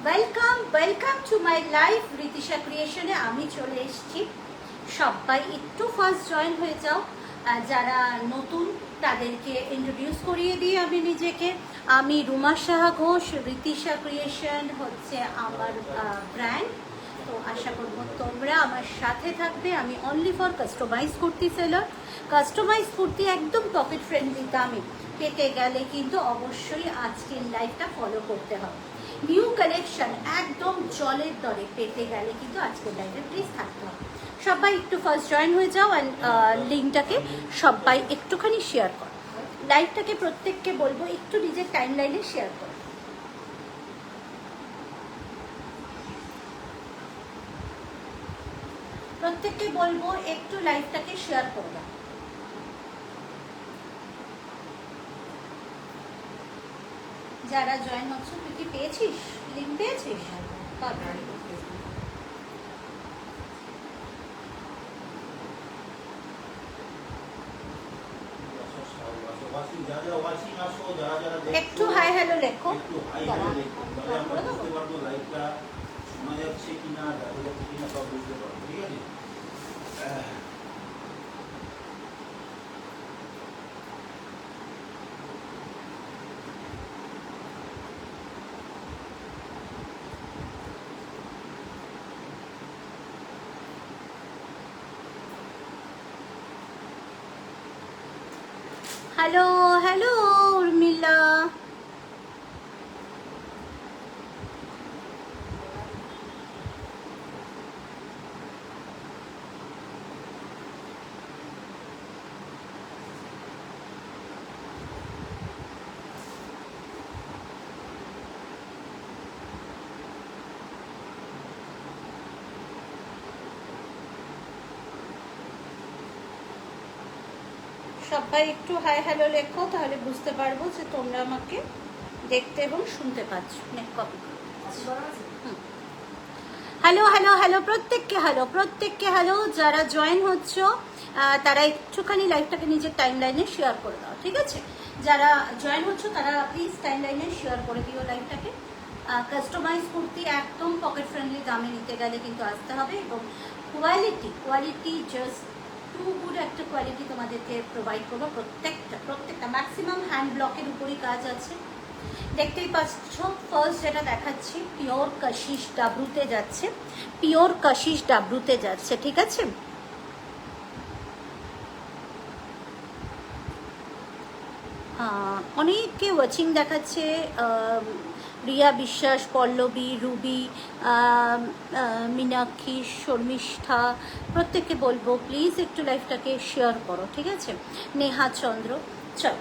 Welcome welcome to my life Ritisha ক্রিয়েশনে। আমি চলে এসেছি। সবাই একটু ফার্স্ট জয়েন হয়ে যাও। যারা নতুন তাদেরকে ইন্ট্রোডিউস করিয়ে দিই আমি নিজেকে। আমি রুমা সাহা ঘোষ। রিতিশা ক্রিয়েশন হচ্ছে আমার ব্র্যান্ড। তো আশা করবো তোমরা আমার সাথে থাকবে। আমি only for customise kurti seller. Customise kurti একদম পকেট ফ্রেন্ডলি দামে পেতে গেলে কিন্তু অবশ্যই আজকের লাইফটা ফলো করতে হবে। নিউ কালেকশন একদম জলের দরে পেতে গেলে কিন্তু আজকের লাইভে প্লিজ থাকতে হবে। সবাই একটু ফার্স্ট জয়েন হয়ে যাও অ্যান্ড লিঙ্কটাকে সবাই একটুখানি শেয়ার করো। লাইভটাকে প্রত্যেককে বলবো একটু নিজের টাইম লাইনে শেয়ার করো। প্রত্যেককে বলবো একটু লাইভটাকে শেয়ার করো। যারা জয়েন হচ্ছে তুই কি পেয়েছিস? লিঙ্ক পেয়েছিস? একটু হাই হ্যালো লেখো। Hello hello Urmila. সবাই একটু হাই হ্যালো লেখো, তাহলে বুঝতে পারবো যে তোমরা আমাকে দেখতে এবং শুনতে পাচ্ছ। হ্যালো হ্যালো হ্যালো প্রত্যেককে হ্যালো, প্রত্যেককে হ্যালো। যারা জয়েন হচ্ছ তারা একটুখানি লাইভটাকে নিজের টাইম লাইনে শেয়ার করে দাও, ঠিক আছে? যারা জয়েন হচ্ছ তারা প্লিজ টাইম লাইনে শেয়ার করে দিও লাইভটাকে। কাস্টমাইজ কুর্তি একদম পকেট ফ্রেন্ডলি দামে নিতে গেলে কিন্তু আসতে হবে, এবং কোয়ালিটি জাস্ট টু গুড একটা কোয়ালিটি তোমাদেরকে প্রোভাইড করবো। প্রত্যেকটা ম্যাক্সিমাম হ্যান্ড ব্লকের উপরই কাজ আছে, দেখতেই পাচ্ছ। ফার্স্ট যেটা দেখাচ্ছি পিওর কাশিশ ডাবরুতে যাচ্ছে, পিওর কাশিশ ডাবরুতে যাচ্ছে, ঠিক আছে? অনেকে ওয়াচিং দেখাচ্ছে, রিয়া বিশ্বাস, পল্লবী, রুবি, মীনাক্ষী, শর্মিষ্ঠা, প্রত্যেককে বলবো প্লিজ একটু লাইভটাকে শেয়ার করো, ঠিক আছে? নেহা চন্দ্র। চল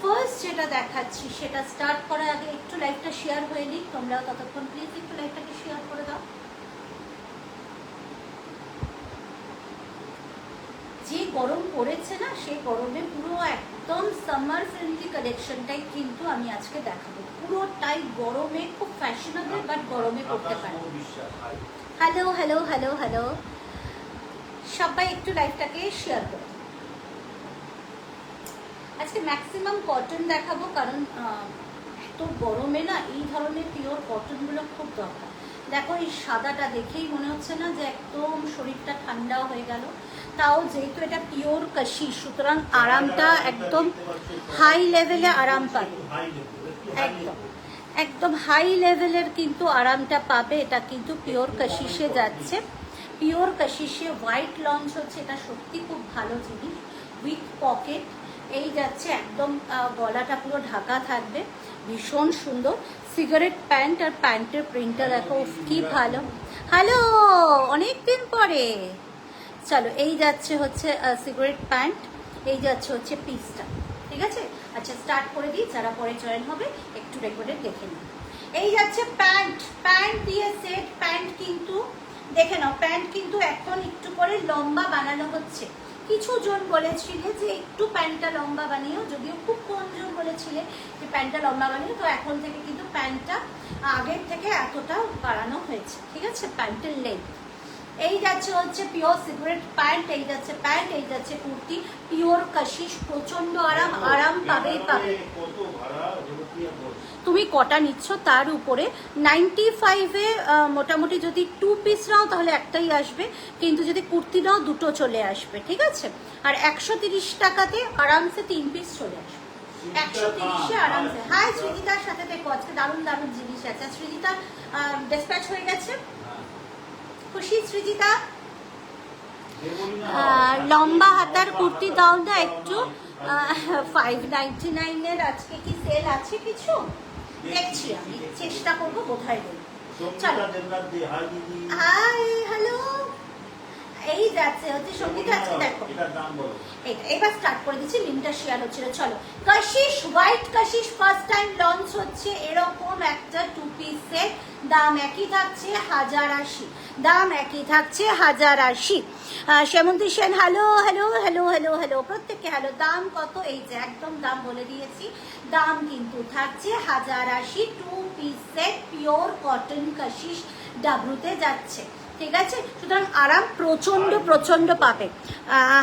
ফার্স্ট যেটা দেখাচ্ছি সেটা স্টার্ট করার আগে একটু লাইভটা শেয়ার হয়ে নিক। তোমরাও ততক্ষণ প্লিজ একটু লাইভটাকে শেয়ার করে দাও। যে গরম পড়েছে না, সেই গরমে পুরো একদম সামার ফ্রেন্ডলি কালেকশনটাই কিন্তু আমি আজকে দেখাবো। পুরোটাই গরমে খুব ফ্যাশনেবল, বাট গরমে পড়তে পারে। হ্যালো হ্যালো হ্যালো হ্যালো, সবাই একটু লাইভটাকে শেয়ার করো। আজকে ম্যাক্সিমাম কটন দেখাবো, কারণ এত গরমে না এই ধরনের পিওর কটনগুলো খুব দরকার। দেখো এই সাদাটা দেখেই মনে হচ্ছে না যে একদম শরীরটা ঠান্ডা হয়ে গেল। তাও যেহেতু এটা পিওর কাশি, সুতরাং আরামটা একদম হাই লেভেলে আরাম পাবে। একদম একদম হাই লেভেলের কিন্তু আরামটা পাবে। এটা কিন্তু পিওর কাশিসে যাচ্ছে, পিওর কাশিসে হোয়াইট লঞ্চ হচ্ছে। এটা সত্যি খুব ভালো জিনিস। উইথ পকেট এই যাচ্ছে, একদম গলাটা পুরো ঢাকা থাকবে, ভীষণ সুন্দর। সিগারেট প্যান্ট, আর প্যান্টের প্রিন্টটা দেখো কি ভালো। হ্যালো, অনেক দিন পরে। চলো এই যাচ্ছে হচ্ছে সিগারেট প্যান্ট, এই যাচ্ছে হচ্ছে পিসটা, ঠিক আছে? আচ্ছা স্টার্ট করে দিই, যারা পরে জয়েন হবে একটু রেকর্ডেড দেখে নিই। এই যাচ্ছে প্যান্ট, প্যান্ট দিয়ে সেট প্যান্ট, কিন্তু দেখে নাও প্যান্ট কিন্তু এখন একটু করে লম্বা বানানো হচ্ছে। কিছু জন বলেছিলে যে একটু প্যান্টটা লম্বা বানিয়েও, যদিও খুব কম জন বলেছিলে যে প্যান্টটা লম্বা বানিয়ে, তো এখন থেকে কিন্তু প্যান্টটা আগের থেকে এতটা বাড়ানো হয়েছে, ঠিক আছে? প্যান্টের লেন্থ এই যাচ্ছে হচ্ছে পিওর সিগারেট প্যান্ট, এই যাচ্ছে প্যান্ট, এই যাচ্ছে কুর্তি, পিওর কাশিস, প্রচন্ড আরাম, আরাম পাবেই পাবে। তুমি কটা নিচ্ছ তার উপরে। 95-এ মোটামুটি যদি 2 পিস নাও তাহলে একটাই আসবে, কিন্তু যদি কুর্তি নাও দুটো চলে আসবে, ঠিক আছে। আর 130 টাকাতে আরামসে 3 পিস চলে আসবে, 130-এ আরামসে। হাই সৃজিতার সাথে দেখো আজকে দারুণ দারুণ জিনিস আছে। সৃজিতা ডিসপ্যাচ হয়ে গেছে, খুশি সৃজিতা? লম্বা হাতার কুর্তি দাও না একটু। 599-এর আজকে কি সেল আছে কিছু? দেখছি, আমি চেষ্টা করবো, বোধহয় দেব। চলো, হাই হ্যালো। এই যাচ্ছে হচ্ছে সঙ্গীতা, আজকে দেখো এবার স্টার্ট করে দিচ্ছি, লিঙ্কটা শেয়ার হচ্ছিল। চলো, Kashish white Kashish first time launch হচ্ছে, এরকম একটা 2 পিস সেট, দাম একই থাকছে 1080, দাম একই থাকছে 1080। Shyamanti Sen hello hello hello hello hello, প্রত্যেককে হ্যালো। দাম কত? এই যে একদম দাম বলে দিয়েছি, দাম কিন্তু থাকছে 1080, 2 piece set, pure cotton Kashish ডাব্লুতে যাচ্ছে, ঠিক আছে। সুতরাং আরাম প্রচন্ড প্রচন্ড পাবে।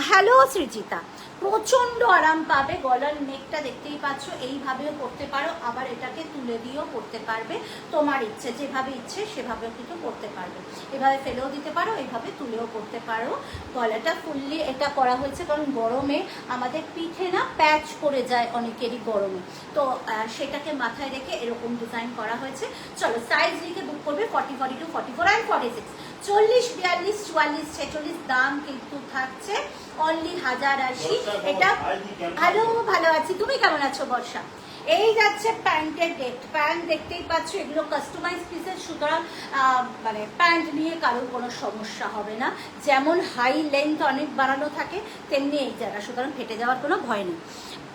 হ্যালো সৃজিতা, প্রচন্ড আরাম পাবে। গলার নেকটা দেখতেই পাচ্ছ, এইভাবেও করতে পারো, আবার এটাকে তুলে দিয়েও করতে পারবে, তোমার ইচ্ছে, যেভাবে ইচ্ছে সেভাবেও কিন্তু করতে পারবে। এভাবে ফেলেও দিতে পারো, এইভাবে তুলেও করতে পারো। গলাটা ফুললি এটা করা হয়েছে কারণ গরমে আমাদের পিঠে না প্যাচ করে যায় অনেকেরই গরমে, তো সেটাকে মাথায় রেখে এরকম ডিজাইন করা হয়েছে। চলো, সাইজ লিখে বুক করবে 40, 42, 44 অ্যান্ড 46, 40, 42, 44, 46। দাম কিন্তু থাকছে অনলি 1080। এটা হ্যালো, ভালো আছি, তুমি কেমন আছো বর্ষা? এই যাচ্ছে প্যান্টের ডেট, প্যান্ট দেখতেই পাচ্ছ, এগুলো কাস্টমাইজ পিসের, সুতরাং মানে প্যান্ট নিয়ে কারোর কোনো সমস্যা হবে না। যেমন হাই লেন্থ অনেক বাড়ানো থাকে তেমনি এই জায়গা, সুতরাং ফেটে যাওয়ার কোনো ভয় নেই।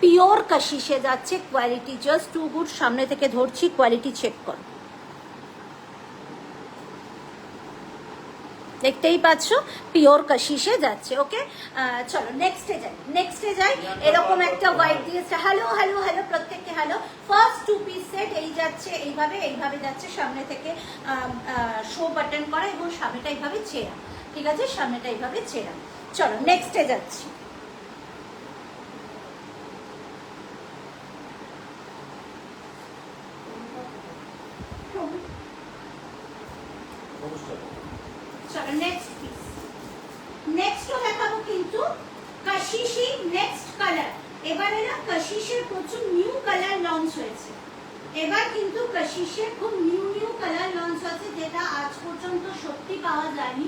পিওর কাশিসে যাচ্ছে, কোয়ালিটি জাস্ট টু গুড। সামনে থেকে ধরছি, কোয়ালিটি চেক কর, দেখতেই পাচ্ছ পিওর কাশিসে যাচ্ছে। ওকে, চলো নেক্সটে যাই, নেক্সটে যাই। এরকম একটা হোয়াইট দিয়েছে, হ্যালো হ্যালো হ্যালো, প্রত্যেককে হ্যালো। ফার্স্ট 2 পিস সেট, এই যাচ্ছে এইভাবে, এইভাবে যাচ্ছে, সামনে থেকে শো বাটন করা এবং সামনেটা এইভাবে ছেঁড়া, ঠিক আছে, সামনেটা এইভাবে ছেঁড়া। চলো নেক্সটে যাচ্ছি। চলো নেক্সট পিস, নেক্সটও দেখাবো কিন্তু কাশিসি নেক্সট কালার। এবারে না কাশিসের প্রচুর নিউ কালার লঞ্চ হয়েছে, এবার কিন্তু কাশিসের খুব নিউ নিউ কালার লঞ্চ হয়েছে, যেটা আজ পর্যন্ত সত্যি পাওয়া যায়নি।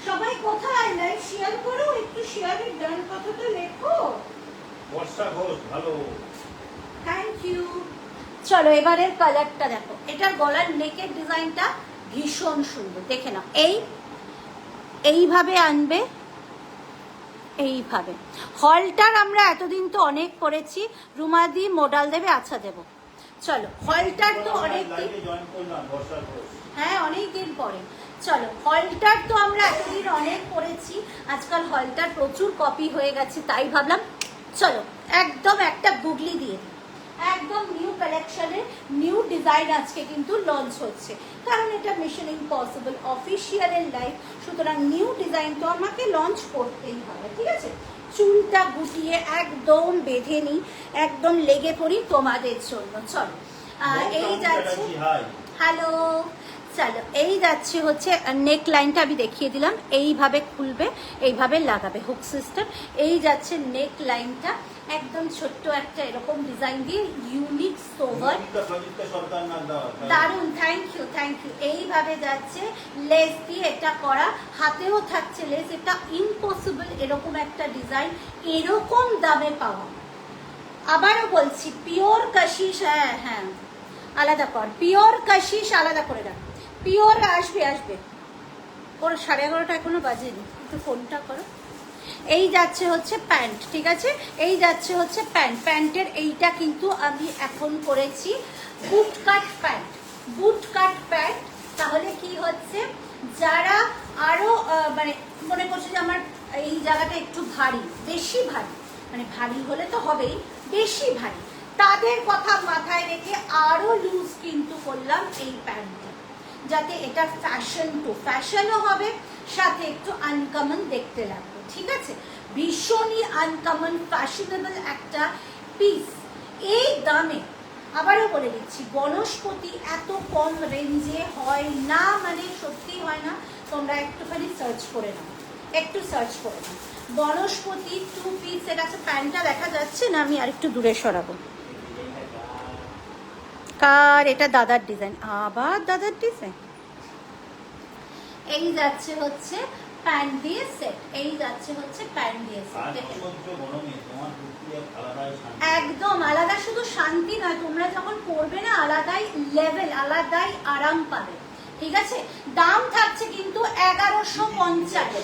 সবাই কোথায় লাইক শেয়ার করো, একটু শেয়ারের ডান কথাটা লেখো। বর্ষা ঘোষ ভালো, থ্যাংক ইউ। চলো এবারের কালারটা দেখো, এটার গলার নেকের ডিজাইনটা ভীষণ সুন্দর, দেখে নাও। এইভাবে আনবে, এইভাবে। হলটার আমরা এতদিন তো অনেক করেছি, রুমাদি মোডাল দেবে, আচ্ছা দেবো। চলো, হলটার তো অনেক দিন, হ্যাঁ অনেক দিন পরে। চলো, হলটার তো আমরা এতদিন অনেক করেছি, আজকাল হলটার প্রচুর কপি হয়ে গেছে, তাই ভাবলাম চলো একদম একটা গুগলি দিয়ে দিই। একদম নিউ কালেকশনের নিউ ডিজাইন আজকে কিন্তু লঞ্চ হচ্ছে, কারণ এটা মিশন ইম্পসিবল অফিসিয়ালের লাইভ, সুতরাং নিউ ডিজাইন তো আমাকে লঞ্চ করতেই হবে, ঠিক আছে। চুলটা গুটিয়ে একদম বেঁধে নিই, একদম লেগে পড়ি তোমাদের জন্য। চলো, এই যাচ্ছে, হ্যালো, চলো এই যাচ্ছে হচ্ছে নেক লাইনটা আমি দেখিয়ে দিলাম, এইভাবে খুলবে, এইভাবে লাগাবে হুক সিস্টেম। এই যাচ্ছে নেক লাইনটা, একদম ছোট্ট একটা এরকম ডিজাইন দিয়ে, ইউনিক সোভার, দারুন, থ্যাংক ইউ থ্যাংক ইউ। এইভাবে যাচ্ছে, লেস দিয়ে এটা করা, হাতেও থাকছে লেস, এটা ইম্পসিবল এরকম একটা ডিজাইন এরকম দামে পাওয়া। আবারও বলছি, পিওর কাশিস, হ্যাঁ হ্যাঁ আলাদা কর, পিওর কাশিস আলাদা করে রাখ, পিওর আসবে আসবে। ওর 11:30 এখনো বাজেনি, একটু ফোনটা করো। এই যাচ্ছে হচ্ছে প্যান্ট, ঠিক আছে, এই যাচ্ছে হচ্ছে প্যান্ট। প্যান্টের এইটা কিন্তু আমি এখন করেছি বুট কাট প্যান্ট, বুট কাট প্যান্ট। তাহলে কি হচ্ছে, যারা আরো মানে মনে করছে যে আমার এই জায়গাটা একটু ভারী, বেশি ভারী, মানে ভারী হলে তো হবেই, বেশি ভারী, তাদের কথা মাথায় রেখে আরো লুজ কিন্তু করলাম এই প্যান্টটা। যাতে এটা ফ্যাশনও হবে, সাথে একটু আনকমন দেখতে লাগবে, ঠিক আছে? ভীষণই আনকমন ফ্যাশনেবল একটা পিস। এই দামে আবারও বলে দিচ্ছি, বনস্পতি এত কম রেঞ্জে হয় না, মানে সত্যি হয় না। তোমরা একটুখানি সার্চ করে নাও, একটু সার্চ করে নাও বনস্পতি 2 পিস। এটা আছে, প্যান্টটা দেখা যাচ্ছে না, আমি আরেকটু দূরে সরাবো। কার এটা? দাদার ডিজাইন, আবার দাদার ডিজাইন। এই যাচ্ছে হচ্ছে প্যান্ট দিয়ে সেট, এই যাচ্ছে হচ্ছে প্যান্ট দিয়ে সেট। একদম আলাদা, শুধু শান্তি নয়, তোমরা যখন পরবে না আলাদাই লেভেল, আলাদাই আরাম পাবে, ঠিক আছে? দাম থাকছে কিন্তু 1150।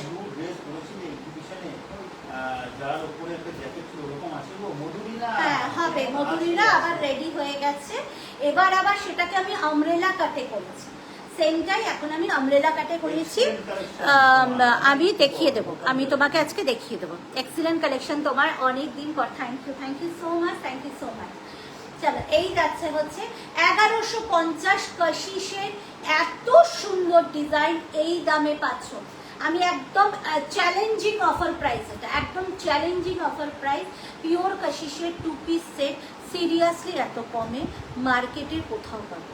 হ্যাঁ হবে, মধুরিরা আবার রেডি হয়ে গেছে। এবার আবার সেটাকে আমি আমরেলা কাটে করেছি, সেমটাই এখন আমি আমরেলা কাটে করিয়েছি। আমি দেখিয়ে দেবো, আমি তোমাকে আজকে দেখিয়ে দেবো। এক্সিলেন্ট কালেকশন তোমার, অনেক দিন পর। Thank you so much, thank you so much. চলো, এই যাচ্ছে হচ্ছে 1150 কশিশের এত সুন্দর ডিজাইন এই দামে পাচ্ছ। আমি একদম চ্যালেঞ্জিং অফার প্রাইস, এটা একদম চ্যালেঞ্জিং অফার প্রাইস। পিওর কশিশের 2 পিস সেট, সিরিয়াসলি এত কমে মার্কেটের কোথাও পাবে।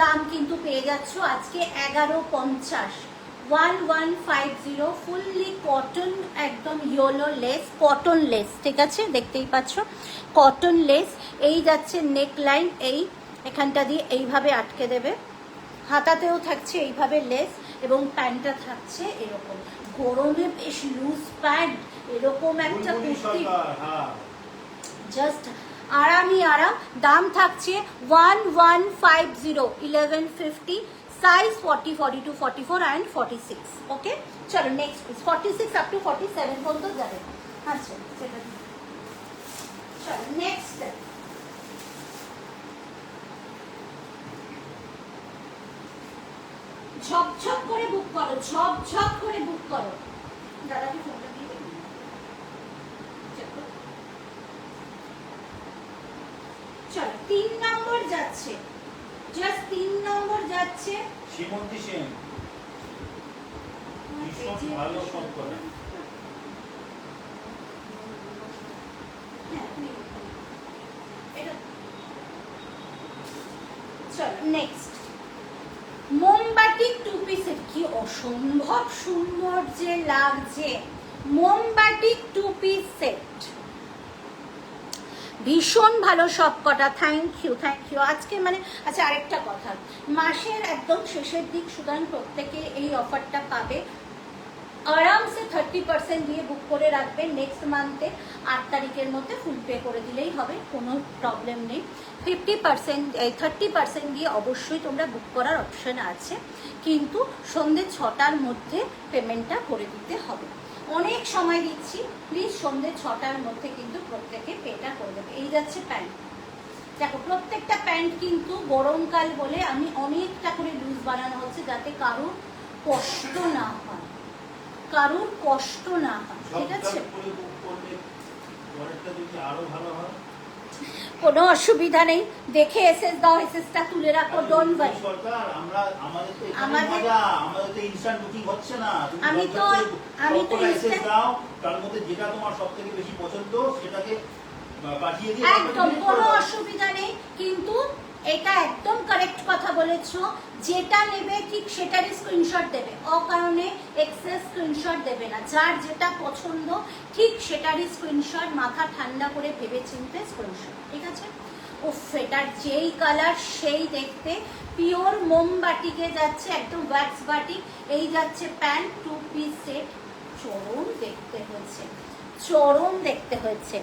দাম কিন্তু পেয়ে যাচ্ছ আজকে 1150, 1150। ফুললি কটন, একদম ইয়েলো লেস, কটন লেস, ঠিক আছে? দেখতেই পাচ্ছ কটন লেস। এই যাচ্ছে নেক লাইন, এই এখানটা দিয়ে এইভাবে আটকে দেবে, হাতাতেও থাকছে এইভাবে লেস, এবং প্যান্টটা থাকছে এরকম। গরমে বেশ লুজ প্যান্ট, এরকম একটা কুর্তি, জাস্ট আরামই আরাম। দাম থাকছে 1150, 1150, সাইজ 40, 42, 44 অ্যান্ড 46। ওকে, চলো নেক্সট পিস। 46 আপ টু 47 পর্যন্ত যাবে। আচ্ছা, সেটা চলো নেক্সট। ঝপঝপ করে বুক করো, ঝপঝপ করে বুক করো। দাদাকে ফোনটা দিয়ে দেবেন। চলো 3 নম্বর যাচ্ছে, জাস্ট 3 নম্বর যাচ্ছে শ্রীমন্তী সেন। ভীষণ ভালো সব করে। চলো নেক্সট, মোমবাতি 2 পিসের, কি অসম্ভব সুন্দর যে লাগছে। মোমবাতি 2 পিস সেট, ভীষণ ভালো সব কটা। Thank you. আজকে মানে, আচ্ছা আরেকটা কথা, মাসের একদম শেষের দিক, সুতরাং প্রত্যেকে এই অফারটা পাবে। আরামসে 30% দিয়ে বুক করে রাখবেন। নেক্সট মান্থে 8 তারিখের মধ্যে ফুল পে করে দিলেই হবে, কোনো প্রবলেম নেই। 30% দিয়ে অবশ্যই তোমরা বুক করার অপশন আছে, কিন্তু সন্ধ্যে 6টার মধ্যে পেমেন্টটা করে দিতে হবে। অনেক সময় দিচ্ছি, প্লিজ সন্ধ্যে 6টার মধ্যে কিন্তু প্রত্যেকে পেটা করে দেবে। এই যাচ্ছে প্যান্ট, দেখো প্রত্যেকটা প্যান্ট কিন্তু গরমকাল বলে আমি অনেকটা করে লুজ বানানো হচ্ছে, যাতে কারোর কষ্ট না হয়, কারোর কষ্ট না হয়, ঠিক আছে? কোনো অসুবিধা নেই, দেখে এসএস দাও, এসএসটা তুলে রাখো, ডোন্ট ওয়ারি। আমি তো এসএস দাও, তার মধ্যে যেটা তোমার সবথেকে বেশি পছন্দ সেটাকে পাঠিয়ে দিই, একদম কোনো অসুবিধা নেই। কিন্তু এটা একদম কারেক্ট কথা বলেছো, যেটা নেবে ঠিক সেটারই স্ক্রিনশট দেবে, অকারণে এক্সেস স্ক্রিনশট দেবে না। যার যেটা পছন্দ ঠিক সেটারই স্ক্রিনশট, মাথা ঠান্ডা করে ভেবে চিনতে স্ক্রিনশট, ঠিক আছে? উফ, এটার যেই কালার সেই দেখতে। পিওর মোমবাটিকে যাচ্ছে, একদম ওয়্যাক্স বাটিক। এই যাচ্ছে প্যান্ট 2 পিস সেট, চরম দেখতে হয়েছে, চরম দেখতে হয়েছে।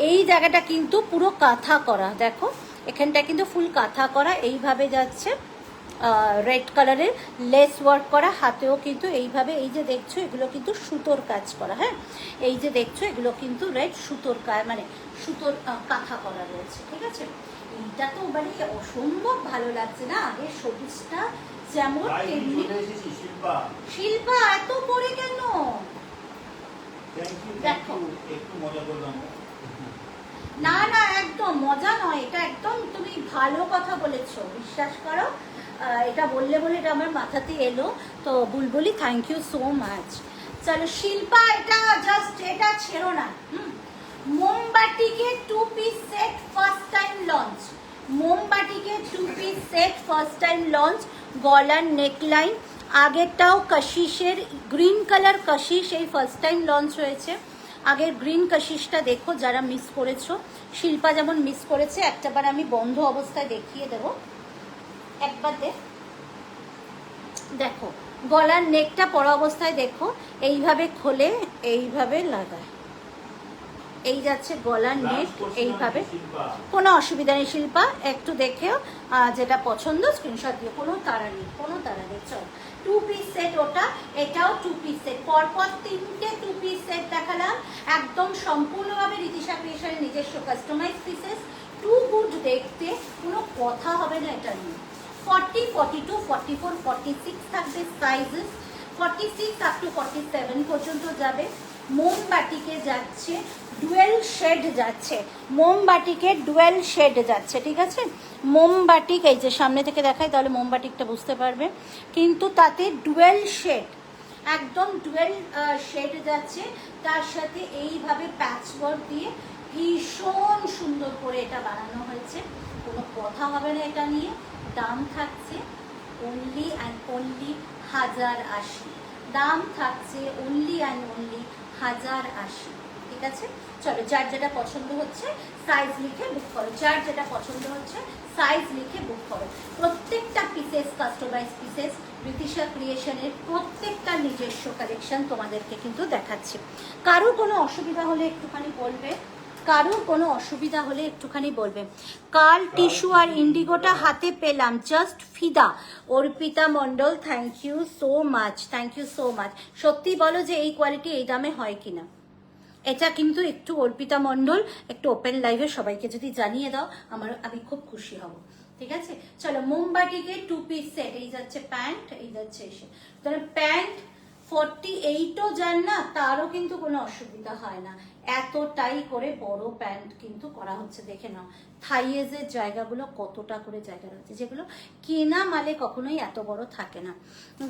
এই জায়গাটা কিন্তু পুরো কাঁথা করা, দেখো এখানটা কিন্তু ফুল কাঁথা করা, এইভাবে যাচ্ছে রেড কালারের লেস ওয়ার্ক করা, হাতেও কিন্তু এইভাবে, এই যে দেখছো এগুলো কিন্তু সুতোর কাজ করা। হ্যাঁ, এই যে দেখছো এগুলো কিন্তু রেড সুতোর কাজ, মানে সুতোর কাঁথা করা রয়েছে, ঠিক আছে? এইটা তো মানে অসম্ভব ভালো লাগছে না, আগে সবুজটা যেমন তেমনি। শিল্পা এত পরে কেন? দেখো একটু মজা করলাম। না না, একদম মজা নয়, এটা একদম তুমি ভালো কথা বলেছো, বিশ্বাস করো। এটা বললে বলে এটা আমার মাথাতে এলো, তো বুলবুলি থ্যাংক ইউ সো মাচ। চলো শিল্পা, এটা জাস্ট এটা ছেড়ো না। মোমবাটিকে 2 piece set first time launch, মোমবাটিকে 2 piece set first time launch, গলার নেকলাইন, আগেরটাও কাশিসের গ্রিন কালার কাশিস এই ফার্স্ট টাইম লঞ্চ হয়েছে। আগের গ্রিন কাশিসটা দেখো যারা মিস করেছো, শিল্পা যেমন মিস করেছে, একটাবার আমি বন্ধ অবস্থায় দেখিয়ে দেবো, একবার দেখো গলার নেকটা পরা অবস্থায় দেখো, এইভাবে খোলে এইভাবে লাগায়, এই যাচ্ছে গলার নেক এইভাবে, কোনো অসুবিধা নেই শিল্পা, একটু দেখেও যেটা পছন্দ স্ক্রিনশট দিও, কোনো তাড়া নেই, কোনো তাড়া নেই। চল 2 পিস সেট ওটা, এটাও 2 পিস সেট, পরপর 3টে 2 পিস সেট দেখালাম, একদম সম্পূর্ণভাবে রীতিশা ক্রিয়েশনের নিজস্ব কাস্টমাইজ পিসেস, টু গুড দেখতে, কোনো কথা হবে না এটা নিয়ে। 40, 42, 44, 46 থাকবে সাইজেস, 46 আপ টু 47 পর্যন্ত যাবে। মোমবাটিকে যাচ্ছে ডুয়েল শেড যাচ্ছে, মোমবাটিকে ডুয়েল শেড যাচ্ছে, ঠিক আছে। মোমবাটিক এই যে সামনে থেকে দেখাই তাহলে মোমবাটিকটা বুঝতে পারবে, কিন্তু তাতে ডুয়েল শেড, একদম ডুয়েল শেড যাচ্ছে, তার সাথে এইভাবে প্যাচওয়ার্ক দিয়ে ভীষণ সুন্দর করে এটা বানানো হয়েছে, কোনো কথা হবে না এটা নিয়ে। দাম থাকছে অনলি অ্যান্ড অনলি 1080, দাম থাকছে অনলি অ্যান্ড অনলি 1080, ঠিক আছে। চলো যার যেটা পছন্দ হচ্ছে সাইজ লিখে বুক করো, যার যেটা পছন্দ হচ্ছে সাইজ লিখে বুক করো। প্রত্যেকটা পিসেস কাস্টমাইজ পিসেস, রীতিশা ক্রিয়েশনের প্রত্যেকটা নিজস্ব কালেকশন তোমাদেরকে কিন্তু দেখাচ্ছি। কারো কোনো অসুবিধা হলে একটুখানি বলবে, কারোর কোনো অসুবিধা হলে একটুখানি বলবে। কাল টিস্যু আর ইন্ডিগোটা হাতে পেলাম, জাস্ট ফিদা। Arpita Mondal thank you so much, thank you so much. সত্যি বলো যে এই কোয়ালিটি এই দামে হয় কিনা, এটা কিন্তু একটু অর্পিতা মণ্ডল একটু ওপেন লাইভে সবাইকে যদি জানিয়ে দাও আমি খুব খুশি হব, ঠিক আছে। চলো মোমবাটিকে 2 পিস সেট, এই যাচ্ছে প্যান্ট, এই যাচ্ছে এসে, তাহলে প্যান্ট 48ও যান না তারও কিন্তু কোনো অসুবিধা হয় না, এতটাই করে বড় প্যান্ট কিন্তু করা হচ্ছে। দেখে নাও থাইয়েজের জায়গাগুলো কতটা করে জায়গা রয়েছে, যেগুলো কেনা মালে কখনোই এত বড় থাকে না।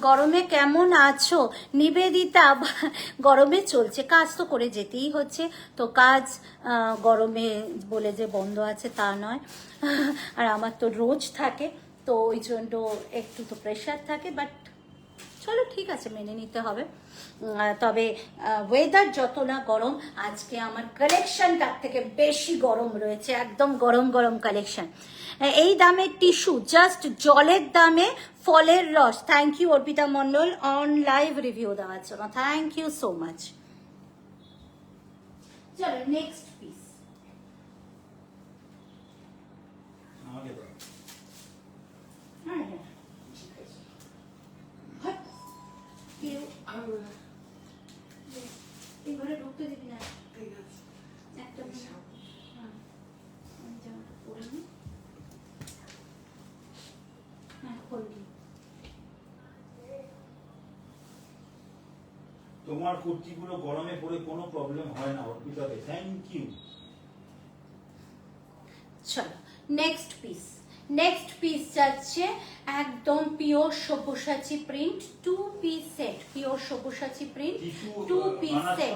গরমে কেমন আছো নিবেদিতা? গরমে চলছে, কাজ তো করে যেতেই হচ্ছে, তো কাজ গরমে বলে যে বন্ধ আছে তা নয়, আর আমার তো রোজ থাকে, তো ওই জন্য একটু তো প্রেশার থাকে, বাট চলো ঠিক আছে মেনে নিতে হবে। তবে ওয়েদার যত না গরম, আজকে আমার কালেকশন তার থেকে বেশি গরম রয়েছে, একদম গরম গরম কালেকশন। এই দামের টিস্যু, জাস্ট জলের দামে ফলের রস। Thank you Arpita Mondal on live review দেওয়ার জন্য, থ্যাংক ইউ সো মাচ। চলো নেক্সট পিস, হ্যাঁ হ্যাঁ এবারে ঢুকতে দিবি না, একটা তোমার কুর্তিগুলো গরমে পরে কোনো প্রবলেম হয় না অর্পিতাতে, থ্যাংক ইউ। চলো নেক্সট পিস, নেক্সট পিস যাচ্ছে একদম pure Sabyasachi print 2 piece set, pure Sabyasachi print 2 piece set.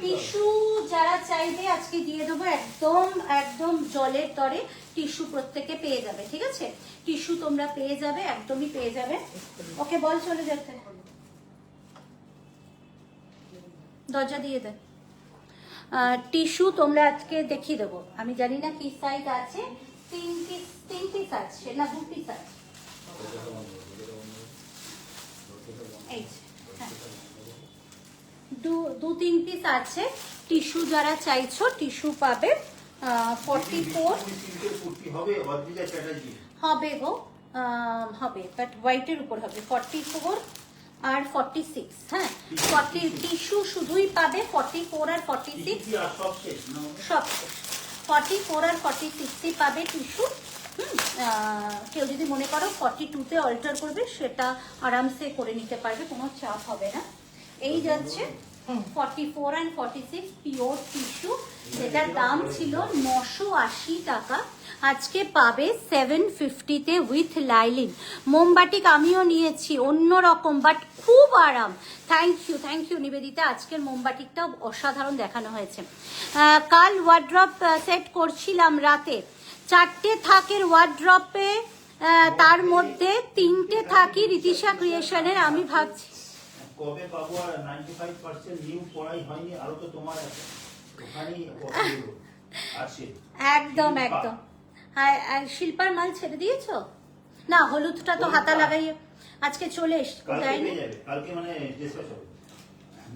Tissue যারা চাইবে আজকে দিয়ে দেবো, একদম একদম জলের দরে টিস্যু প্রত্যেকে পেয়ে যাবে, ঠিক আছে। টিস্যু তোমরা পেয়ে যাবে, একদমই পেয়ে যাবে। ওকে বল চলে যেতে, দরজা দিয়ে দে। টিস্যু তোমরা আজকে দেখিয়ে দেবো, আমি জানি না কি সাইজ আছে, 3 পিস আছে না 2 পিস আছে, এই 2-3 পিস আছে। টিস্যু যারা চাইছো টিস্যু পাবে, 44 হবে গো, হবে বাট হোয়াইটের উপর হবে, 44 আর 46, হ্যাঁ 40 টিস্যু শুধুই পাবে, 44 আর 46 সব 44 আর 46 পাবে টিস্যু। কেউ যদি মনে করো 42-তে অল্টার করবে সেটা আরামসে করে নিতে পারবে, কোনো চাপ হবে না। এই যাচ্ছে 44 and 46 পিওর টিস্যু, যেটার দাম ছিল 980 টাকা, আজকে পাবে 750-তে উইথ লাইলিন। মোমবাটিক আমিও নিয়েছি, অন্যরকম বাট খুব আরাম। থ্যাংক ইউ নিবেদিতা, আজকের মোমবাটিকটা অসাধারণ দেখানো হয়েছে। কাল ওয়ার্ড্রপ সেট করছিলাম রাতে, 4টে থাকের ওয়ার্ড্রপে, তার মধ্যে 3টে থাকি রীতিশা ক্রিয়েশনের। আমি ভাবছি কবে পাবো, আর 95% নিউ পড়াই হয়নি, আরো তো তোমার ওখানেই আছে। একদম একদম। হ্যাঁ, শিল্পার মাল ছেড়ে দিয়েছো? না, হলুদটা তো হাতা লাগাই আজকে চলে এসছে। কালকে মানে ডিসকাস হবে।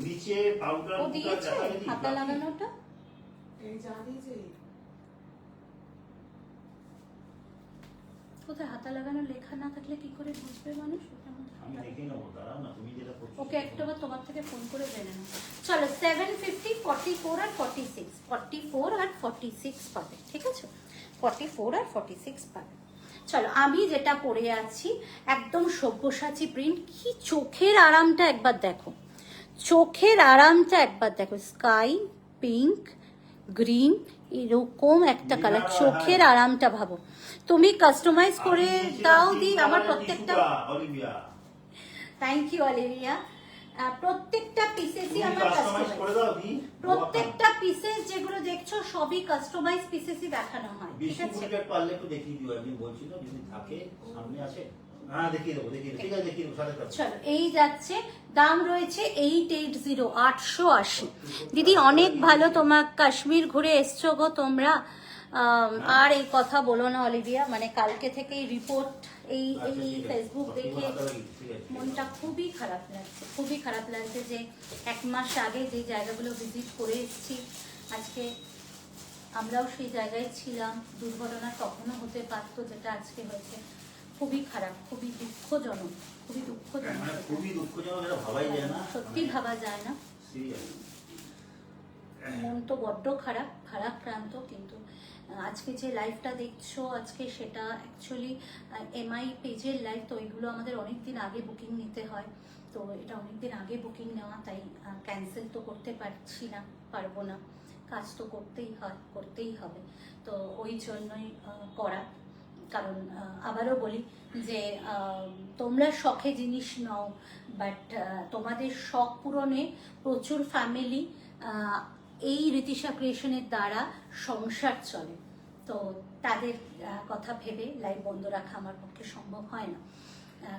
নিচে পাউডার ও দিয়েছে হাতা লাগানোটা। এই যা দিয়েছে কোথায় হাতা লাগানো লেখা না থাকলে কি করে বুঝবে মানুষ? আমি দেখে নেবো, দাঁড়াও না, তুমি যেটা করছো ওকে একটাবার তোমার থেকে ফোন করে জেনে নাও। চলো 750, 44 আর 46, 44 আর 46 পাবে, ঠিক আছে? 44 আর 46 পাবে। চলো, আমি যেটা পরে আছি একদম সব্যসাচী প্রিন্ট। কি চোখের আরামটা একবার দেখো, চোখের আরামটা একবার দেখো। স্কাই পিঙ্ক গ্রিন এরকম একটা কালার, চোখের আরামটা ভাবো। তুমি কাস্টমাইজ করে দাও দি আমার প্রত্যেকটা। Thank you Olivia. প্রত্যেকটা পিসেসই আমার কাস্টমাইজ করে দাও দি। প্রত্যেকটা পিসেস যেগুলো দেখছো সবই কাস্টমাইজ পিসেসই দেখানো হয়, ঠিক আছে? বিস্কুট পারলে একটু দেখিয়ে দিও, আমি বলছি না যদি থাকে সামনে আসে। হ্যাঁ দেখিয়ে দেবো, ঠিক আছে দেখিয়ে দেবো, সাথে সাথে। চলো, এই যাচ্ছে, দাম রয়েছে 880, 880। দিদি অনেক ভালো, তোমার কাশ্মীর ঘুরে এসছো গো তোমরা। আর এই কথা বলো না অলিভিয়া, মানে কালকে থেকে এই রিপোর্ট, এই ফেসবুক দেখে মনটা খুবই খারাপ লাগছে, খুবই খারাপ লাগছে যে 1 মাস আগে যে জায়গাগুলো ভিজিট করে এসেছি, আজকে আমরাও সেই জায়গায় ছিলাম। দুর্ঘটনা তখনও হতে পারতো যেটা আজকে হয়েছে। খুবই খারাপ, খুবই দুঃখজনক, খুবই দুঃখজনক। খুবই দুঃখজনক, এটা ভাবাই যায় না, সত্যি ভাবা যায় না। মন তো বড্ড খারাপ, ভারাক্রান্ত। কিন্তু আজকে যে লাইভটা দেখছো, আজকে সেটা অ্যাকচুয়ালি এমআই পেজের লাইভ, তো ওইগুলো আমাদের অনেকদিন আগে বুকিং নিতে হয়। তো এটা অনেকদিন আগে বুকিং নেওয়া, তাই ক্যান্সেল তো করতে পারবো না, কাজ তো করতেই হয়, করতেই হবে। তো ওই জন্যই করা। কারণ আবারও বলি যে তোমরা শখে জিনিস নাও, বাট তোমাদের শখ পূরণে প্রচুর ফ্যামিলি এই রীতিশা ক্রিয়েশনের দ্বারা সংসার চলে। তো তাদের কথা ভেবে লাইভ বন্ধ রাখা আমার পক্ষে সম্ভব হয় না।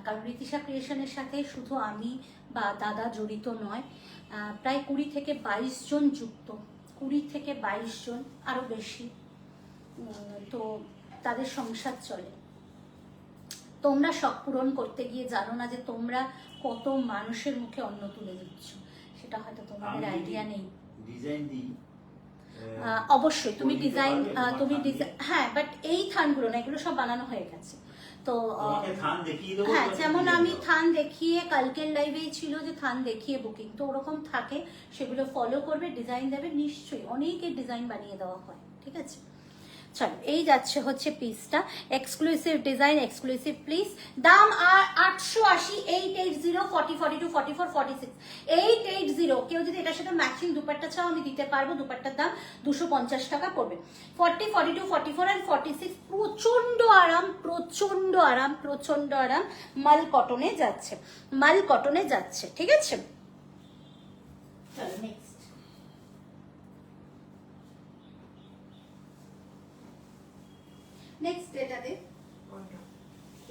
কারণ রীতিশা ক্রিয়েশনের সাথে শুধু আমি বা দাদা জড়িত নয়, প্রায় 20 থেকে 22 জন যুক্ত, 20 থেকে 22 জন, আরও বেশি। তো তাদের সংসার চলে। তোমরা শখ পূরণ করতে গিয়ে জানো না যে তোমরা কত মানুষের মুখে অন্ন তুলে দিচ্ছ, সেটা হয়তো তোমাদের আইডিয়া নেই। ডিজাইন দিই অবশ্যই তুমি ডিজাইন, হ্যাঁ, বাট এই থানগুলো না, এগুলো সব বানানো হয়ে গেছে। তো হ্যাঁ, যেমন আমি থান দেখিয়ে, কালকের লাইভেই ছিল যে থান দেখিয়ে বুকিং, তো ওরকম থাকে, সেগুলো ফলো করবে, ডিজাইন দেবে, নিশ্চয়ই অনেকের ডিজাইন বানিয়ে দেওয়া হয়, ঠিক আছে? চলো, এই যাচ্ছে হচ্ছে পিসটা, এক্সক্লুসিভ ডিজাইন, এক্সক্লুসিভ প্লিজ। দাম আর 880, 880, 40, 42, 44, 46, 880। কেউ যদি এটার সাথে ম্যাচিং দুপাট্টা চাও আমি দিতে পারবো, দুপাট্টার দাম 250 টাকা পড়বে। 40, 42, 44 আর 46 প্রচন্ড আরাম, প্রচন্ড আরাম, প্রচন্ড আরাম। মাল কটনে যাচ্ছে, মাল কটনে যাচ্ছে, ঠিক আছে? চলো নেক্সট। নেক্সট এটাতে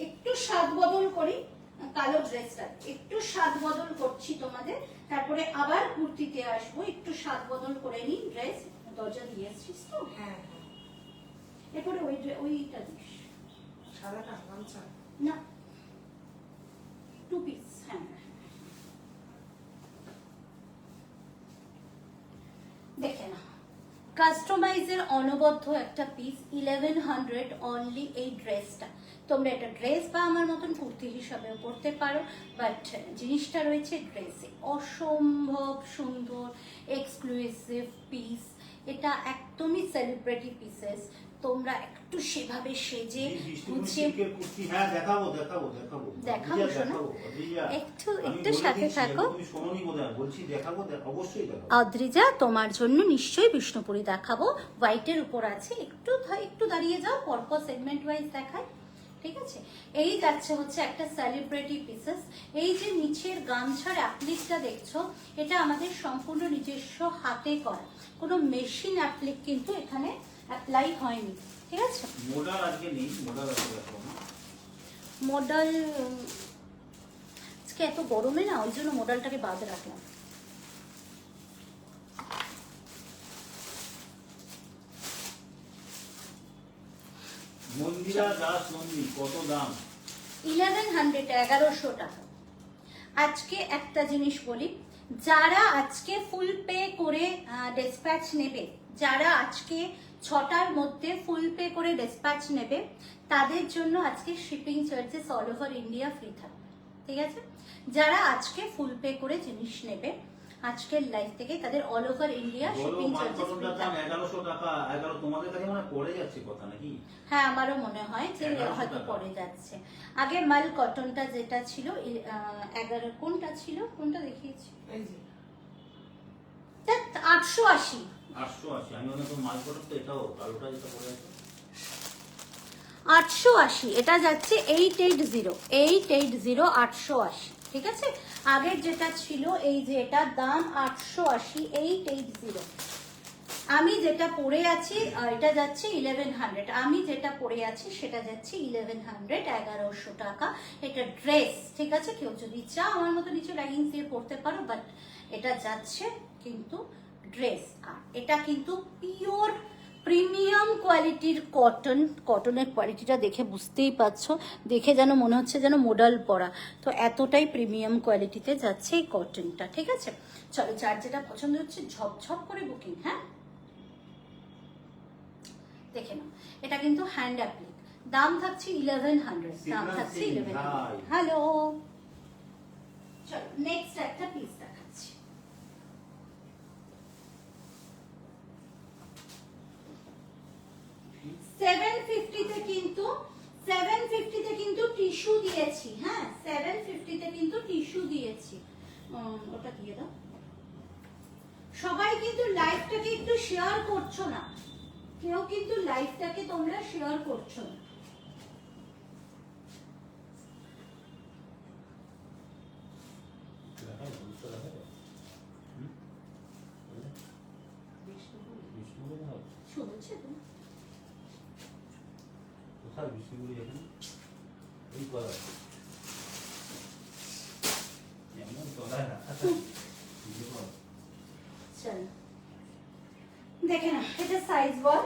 একটু স্বাদ বদল করি, কালো ড্রেসটা একটু স্বাদ বদল করছি তোমাদের, তারপরে আবার কুর্তিতে আসবো। একটু স্বাদ বদল করে নিই। ড্রেস দরজা দিয়ে আসছিস তো? হ্যাঁ, এরপরে ওইটা দিস, সাদাটা গামছা না 2 পিস। হ্যাঁ, দেখে না, কাস্টমাইজের অনবদ্য একটা পিস, 1100 অনলি এই ড্রেসটা। তোমরা এটা ড্রেস বা আমার মতন কুর্তি হিসাবেও পরতে পারো, বাট জিনিসটা রয়েছে ড্রেসে। অসম্ভব সুন্দর এক্সক্লুসিভ পিস, এটা একদমই সেলিব্রিটি পিসেস। তোমরা একটু সেভাবে সেজে এই বৃষ্টিমুড়ি গুছিয়ে সিল্কের কুর্তি, হ্যাঁ দেখাবো। দেখাবো অদ্রিজা, শোনো। দেখাবো, অদ্রিজা। একটু আমি একটু বলে সাথে দিচ্ছি, থাকো। তুমি শোনোনি বোধহয়, বলছি দেখাবো, অবশ্যই দেখাবো। অদ্রিজা, তোমার জন্য নিশ্চয়ই বিষ্ণুপুরি দেখাবো। হোয়াইটের উপর আছে, একটু দাঁড়িয়ে যাও, পরপর সেগমেন্ট ওয়াইজ দেখায়, ঠিক আছে? এই যাচ্ছে হচ্ছে একটা সেলিব্রিটি পিসেস। এই যে নিচের গামছার অ্যাপ্লিকটা দেখছো, এটা আমাদের সম্পূর্ণ নিজস্ব হাতে করা, কোনো মেশিন অ্যাপ্লিক কিন্তু এখানে অ্যাপ্লাই হয়নি, ঠিক আছে? মোডাল আজকে নেই, মোডাল আছে দেখো না। মডেল আজকে এত গরমে না, ওই জন্য মডেলটাকে বাদ রাখলাম। মন্দিরা দাস নন্দী, কত দাম? 1100, 1100 টাকা। আজকে একটা জিনিস বলি, যারা আজকে ফুল পে করে ডিসপ্যাচ নেবে, যারা আজকে 6টার মধ্যে ফুল পে করে ডিসপ্যাচ নেবে, তাদের জন্য আজকে shipping charges all over India free থাকবে, ঠিক আছে? যারা আজকে ফুল পে করে জিনিস নেবে আজকের লাইভ থেকে, তাদের all over India shipping charges free দাম থাকবে। 1100 টাকা। 11 তোমাদের কাছে মনে হয় পড়ে যাচ্ছে কথা নাকি? হ্যাঁ, আমারও মনে হয় যে 1100 হয়তো টাকা। পড়ে যাচ্ছে। আগে মাল কটনটা যেটা ছিল 11, কোনটা ছিল, কোনটা দেখিয়েছি, এই যে 880। 880। আমি মনে করি মাল কটন তো, এটাও কালোটা যেটা পড়ে আছে। 880, এটা যাচ্ছে 880, 880, ঠিক আছে? আগের যেটা ছিল এই যে এটা দাম 880, 880। আমি যেটা পরে আছি এটা যাচ্ছে 1100, আমি যেটা পরে আছি সেটা যাচ্ছে 1100, 1100 টাকা। এটা ড্রেস, ঠিক আছে? কেউ যদি চাও আমার মতো নিচে লাইনিং দিয়ে পরতে পারো, বাট এটা যাচ্ছে কিন্তু ড্রেস। আর এটা কিন্তু পিওর প্রিমিয়াম কোয়ালিটির কটন। কটনের কোয়ালিটিটা দেখে বুঝতেই পারছো, দেখে যেন মনে হচ্ছে যেন মডেল পরা, তো এতটাই প্রিমিয়াম কোয়ালিটিতে যাচ্ছে এই কটনটা, ঠিক আছে? চলো, যার যেটা পছন্দ হচ্ছে ঝপঝপ করে বুকিং। হ্যাঁ, দেখে নাও, এটা কিন্তু হ্যান্ড অ্যাপ্লিক, দাম থাকছে 1100, দাম থাকছে 1100। হ্যালো, চলো নেক্সট একটা পিস দেখাচ্ছি। 750 তে কিন্তু টিস্যু দিয়েছি। হ্যাঁ, 750 তে কিন্তু টিস্যু দিয়েছি। ওটা দিয়ে দাও। সবাই কিন্তু লাইভটাকে একটু শেয়ার করছো না, কেউ কিন্তু লাইভটাকে তোমরা শেয়ার করছো না। শুনছে তো? কোথায় বিষ্ণুপুরি? এখানে এই করা এমন করায় না। চল দেখে না, এটা সাইজ বল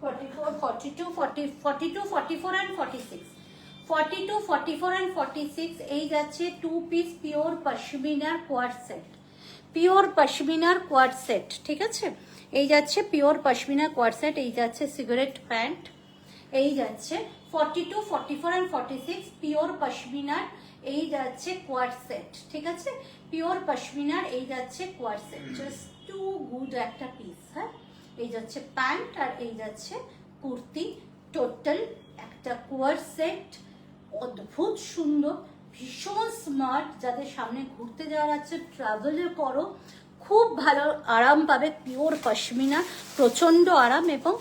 44, 42, 40, 42, 44 and 46, 42, 44 and 46। এই যাচ্ছে 2 পিস পিওর পশমিনার কোয়াড সেট, পিওর পশমিনার কোয়াড সেট, ঠিক আছে? এই যাচ্ছে পিওর পশমিনা কোয়াড সেট। এই যাচ্ছে সিগারেট প্যান্ট। এই যাচ্ছে 42, 44 and 46 পিওর পশমিনার। এই যাচ্ছে কোয়াড সেট, ঠিক আছে? পিওর পশমিনার এই যাচ্ছে quad set, just too good একটা পিস। হ্যাঁ, এই যাচ্ছে প্যান্ট আর এই যাচ্ছে কুর্তি, টোটাল একটা কোয়াড সেট। অদ্ভুত সুন্দর, ভীষণ স্মার্ট। যাদের সামনে ঘুরতে যাওয়ার আছে, ট্রাভেলে করো, খুব ভালো আরাম পাবে। পিওর পশমিনা, প্রচণ্ড আরাম, এবং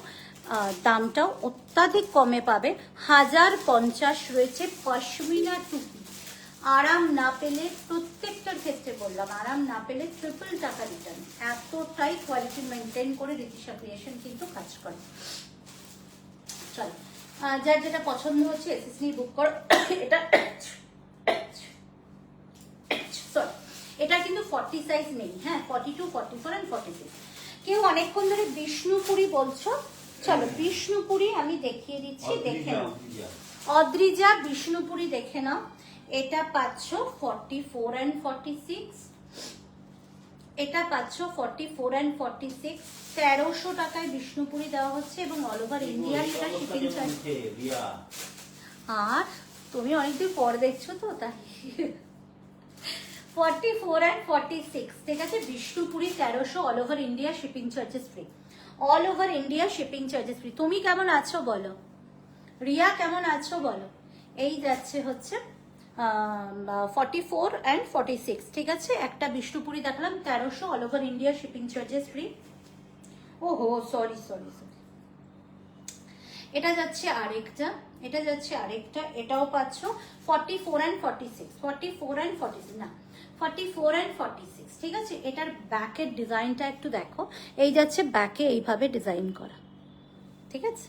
দামটাও অত্যাধিক কমে পাবে। 1050 রয়েছে পশমিনা টুপি। আরাম না পেলে, প্রত্যেকটার ক্ষেত্রে বললাম, আরাম না পেলে 300 টাকা রিটার্ন। এতটাই কোয়ালিটি মেনটেন করে রিতিশা ক্রিয়েশন কিন্তু কাজ করে। চলো, যার যেটা পছন্দ হচ্ছে এসএসসি বুক করো। এটা সরি, এটা কিন্তু 40 সাইজ নেই। হ্যাঁ, 42, 44 and 46। কেউ অনেকক্ষণ ধরে বিষ্ণুপুরি বলছো, চলো বিষ্ণুপুরি আমি দেখিয়ে দিচ্ছি, দেখে নাও। অদ্রিজা বিষ্ণুপুরি দেখে নাও। এটা পাচ্ছ 44 and 46, এটা পাচ্ছ 44 and 46। 1300 টাকায় বিষ্ণুপুরি দেওয়া হচ্ছে এবং অল ওভার ইন্ডিয়া এটা শিপিং চার্জ। আর তুমি অনেকদিন পর দেখছো তো, তাই 44 and 46, ঠিক আছে, Bishnupuri 1300, all over India shipping charges free, all over India shipping charges free. তুমি কেমন আছো বলো, রিয়া কেমন আছো বলো। এই যাচ্ছে হচ্ছে 44 and 46, ঠিক আছে, একটা বিষ্ণুপুরি দেখালাম 1300, all over India shipping charges free. ওহো সরি সরি সরি, এটা যাচ্ছে আরেকটা, এটা যাচ্ছে আরেকটা, এটাও পাচ্ছ 44 and 46, 44 and 46 না 44 and 46, ঠিক আছে। এটার ব্যাকের ডিজাইনটা একটু দেখো, এই যাচ্ছে ব্যাকে এইভাবে ডিজাইন করা, ঠিক আছে,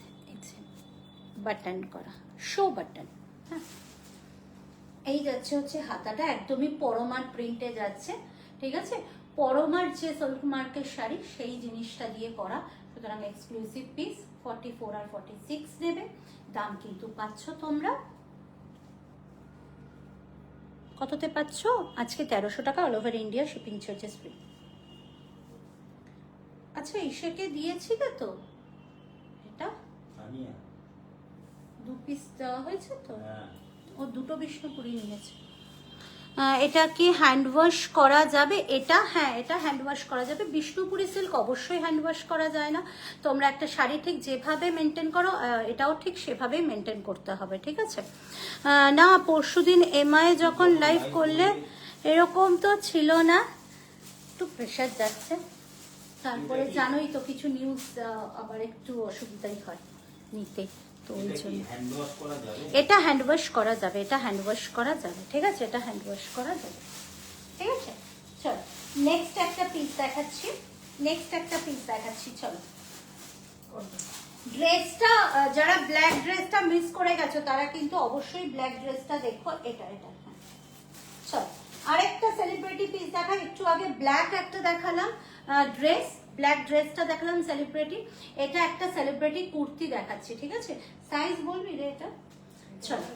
বাটন করা, শো বাটন, হ্যাঁ। এই যাচ্ছে হচ্ছে হাতাটা একদমই পরমার প্রিন্টে যাচ্ছে, ঠিক আছে, পরমার যে সিল্ক মার্কের শাড়ি সেই জিনিসটা দিয়ে করা, সুতরাং এক্সক্লুসিভ পিস 44 আর 46 নেবে। দাম কিন্তু পাচ্ছ তোমরা কততে পাচ্ছ আজকে 1300 টাকা, all over India shipping charges free. আচ্ছা ইসেকে দিয়েছিলে তো এটা, সানিয়া 2 পিস দেওয়া হয়েছে তো, হ্যাঁ ও দুটো বিষ্ণুপুরি নিয়েছে। এটা কি হ্যান্ড ওয়াশ করা যাবে? এটা হ্যাঁ, এটা হ্যান্ড ওয়াশ করা যাবে। বিষ্ণুপুরি সিল্ক অবশ্যই হ্যান্ড ওয়াশ করা যায় না। তোমরা একটা শাড়ি ঠিক যেভাবে মেনটেন করো, এটাও ঠিক সেভাবেই মেনটেন করতে হবে, ঠিক আছে। না পরশুদিন এমআই যখন লাইভ করলে এরকম তো ছিল না, একটু প্রেশার যাচ্ছে, তারপরে জানোই তো কিছু নিউজ আবার একটু অসুবিধাই হয় নিতে, তো ওই জন্য হ্যান্ড ওয়াশ করা যাবে। এটা হ্যান্ড ওয়াশ করা যাবে, এটা হ্যান্ড ওয়াশ করা যাবে, ঠিক আছে, এটা হ্যান্ড ওয়াশ করা যাবে, ঠিক আছে। চলো নেক্সট একটা পিস দেখাচ্ছি, নেক্সট একটা পিস দেখাচ্ছি, চলো। ড্রেসটা যারা ব্ল্যাক ড্রেসটা মিস করে গেছো তারা কিন্তু অবশ্যই ব্ল্যাক ড্রেসটা দেখো, এটা এটা হ্যাঁ। চলো আরেকটা সেলিব্রিটি পিস দেখা, একটু আগে ব্ল্যাক একটা দেখালাম ড্রেস, ব্ল্যাক ড্রেসটা দেখালাম সেলিব্রিটি, এটা একটা সেলিব্রিটি কুর্তি দেখাচ্ছি, ঠিক আছে। সাইজ বলবি রে এটা, চলো।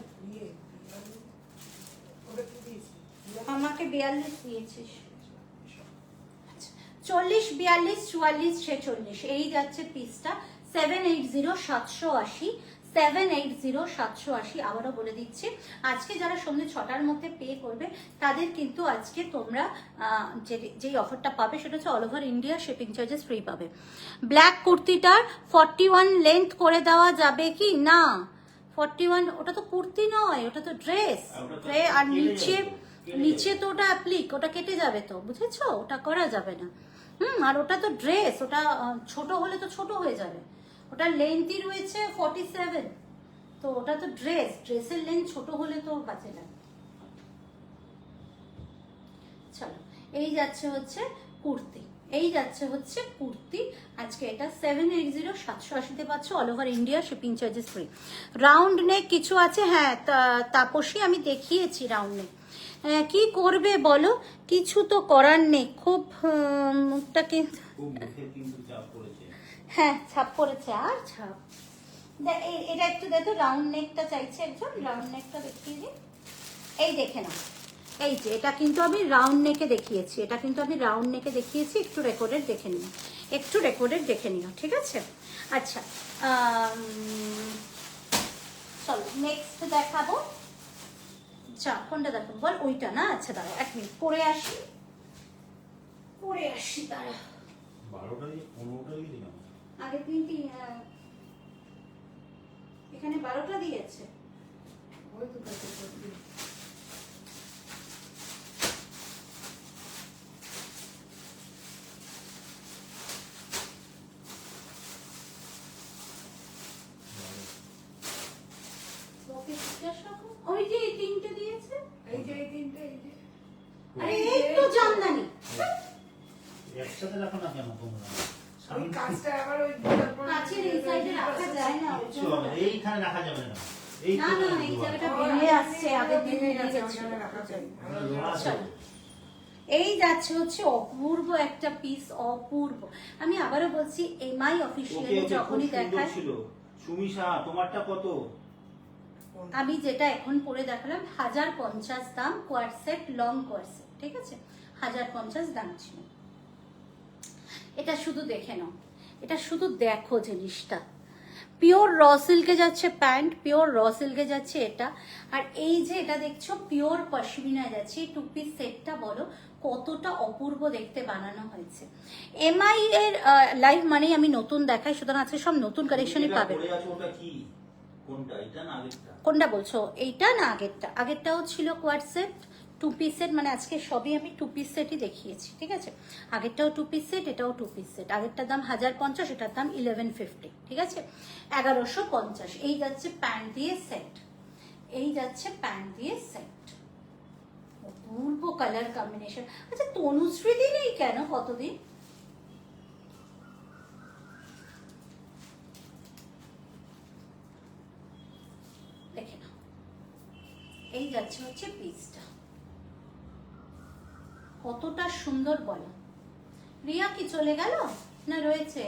আমাকে 42 দিয়েছিস, 40, 42, 44, 46, এই যাচ্ছে পিসটা 780, 780, 780, 780। আবারও বলে দিচ্ছি, আজকে যারা সন্ধ্যে 6টার মধ্যে পে করবে তাদের কিন্তু আজকে তোমরা যেই অফারটা পাবে সেটা হচ্ছে all over India shipping charges free পাবে। ব্ল্যাক কুর্তিটার 41 লেন্থ করে দেওয়া যাবে কি না? 41, ওটা তো কুর্তি নয়, ওটা তো ড্রেস, আর নিচে তো ওটা অ্যাপ্লিক, ওটা কেটে যাবে তো, বুঝেছো, ওটা করা যাবে না। আর ওটা তো ড্রেস, ওটা ছোট হলে তো ছোট হয়ে যাবে, ওটা লেন্থই রয়েছে 47, তো ওটা তো ড্রেস, ড্রেসের লেন্থ ছোট হলে তো বাজে লাগে। চলো এই যাচ্ছে হচ্ছে কুর্তি, এই যাচ্ছে হচ্ছে কুর্তি, আজকে এটা 780, 780-তে পাচ্ছ, all over India shipping charges free. Round neck কিছু আছে, হ্যাঁ তাপসী আমি দেখিয়েছি রাউন্ড নেক। কি করবে বলো, কিছু তো করার নেই, খুব মুখটাকে খুব মুখে কিন্তু চাপ পড়েছে, হ্যাঁ ছাপ পড়েছে, আর ছাপ। এটা একটু দেখো, রাউন্ড নেকটা চাইছে একজন, রাউন্ড নেকটা দেখিয়ে দিই, এই দেখে নাও, এই যে এটা কিন্তু আমি রাউন্ড নেকে দেখিয়েছি, এটা কিন্তু আমি রাউন্ড নেকে দেখিয়েছি, একটু রেকর্ডেড দেখে নিও, একটু রেকর্ডেড দেখে নিও, ঠিক আছে। আচ্ছা চলো নেক্সট দেখাবো, আচ্ছা কোনটা দেখো বল, ওইটা না, আচ্ছা দাঁড়াও 1 মিনিট পরে আসি, পরে আসি, দাঁড়া 12টা দিয়ে 15টা দিয়ে দিলাম। আগের দিনটি এখানে 12টা দিয়েছে, ওই তো কত করবি ওকে জিজ্ঞাসা করো, ওই যে এই 3টে দিয়েছে, এই যে এই তিনটে এই যে আরে এই তো জামদানি, একসাথে রাখো না কেন তোমরা? ওই কাজটা আবার ওই কাছের এই সাইডে রাখা যায় না, ওই কিচ্ছু জন্য। হবে না, এইখানে রাখা যাবে না, এই না না এই জায়গাটা বেরিয়ে আসছে, আগের দিন বেরিয়ে গেছে। রাখা যায় চলো। এই যাচ্ছে হচ্ছে অপূর্ব একটা পিস, অপূর্ব। আমি আবারও বলছি এমআই অফিসিয়ালি যখনই দেখায়, ছিল সুমিশা, তোমারটা কত? আমি যেটা এখন পরে দেখালাম 1050 দাম, কোয়ার সেট, লং কোয়ার সেট, ঠিক আছে, 1050 দাম ছিল। এটা শুধু দেখে নাও, এটা শুধু দেখো জিনিসটা, পিওর র সিল্কে যাচ্ছে প্যান্ট, পিওর র সিল্কে যাচ্ছে এটা। আর এই যে এটা দেখছো পিওর পশমিনা যাচ্ছে, এই টু পিস সেটটা বলো কতটা অপূর্ব দেখতে বানানো হয়েছে। এমআই এর লাইভ মানেই আমি নতুন দেখাই, সুতরাং আজকে সব নতুন কালেকশনই পাবেন। ওটা কি কোনটা, এটা না আগেরটা? কোনটা বলছো, এইটা না আগেরটা? আগেরটাও ছিল quad set, two piece set, মানে আজকে সবই আমি টু পিস সেটই দেখিয়েছি, ঠিক আছে? আগেরটাও টু পিস সেট, এটাও টু পিস সেট। আগেরটার দাম 1050, এটার দাম 1150, ঠিক আছে? 1150। এই যাচ্ছে প্যান্ট দিয়ে সেট, এই যাচ্ছে প্যান্ট দিয়ে সেট, অপূর্ব কালার কম্বিনেশন। আচ্ছা তনুশ্রী দি নেই কেন কতদিন? দেখে না, এই যাচ্ছে হচ্ছে পিসটা, কতটা সুন্দর বলো। রিয়া কি চলে গেল না রয়েছে?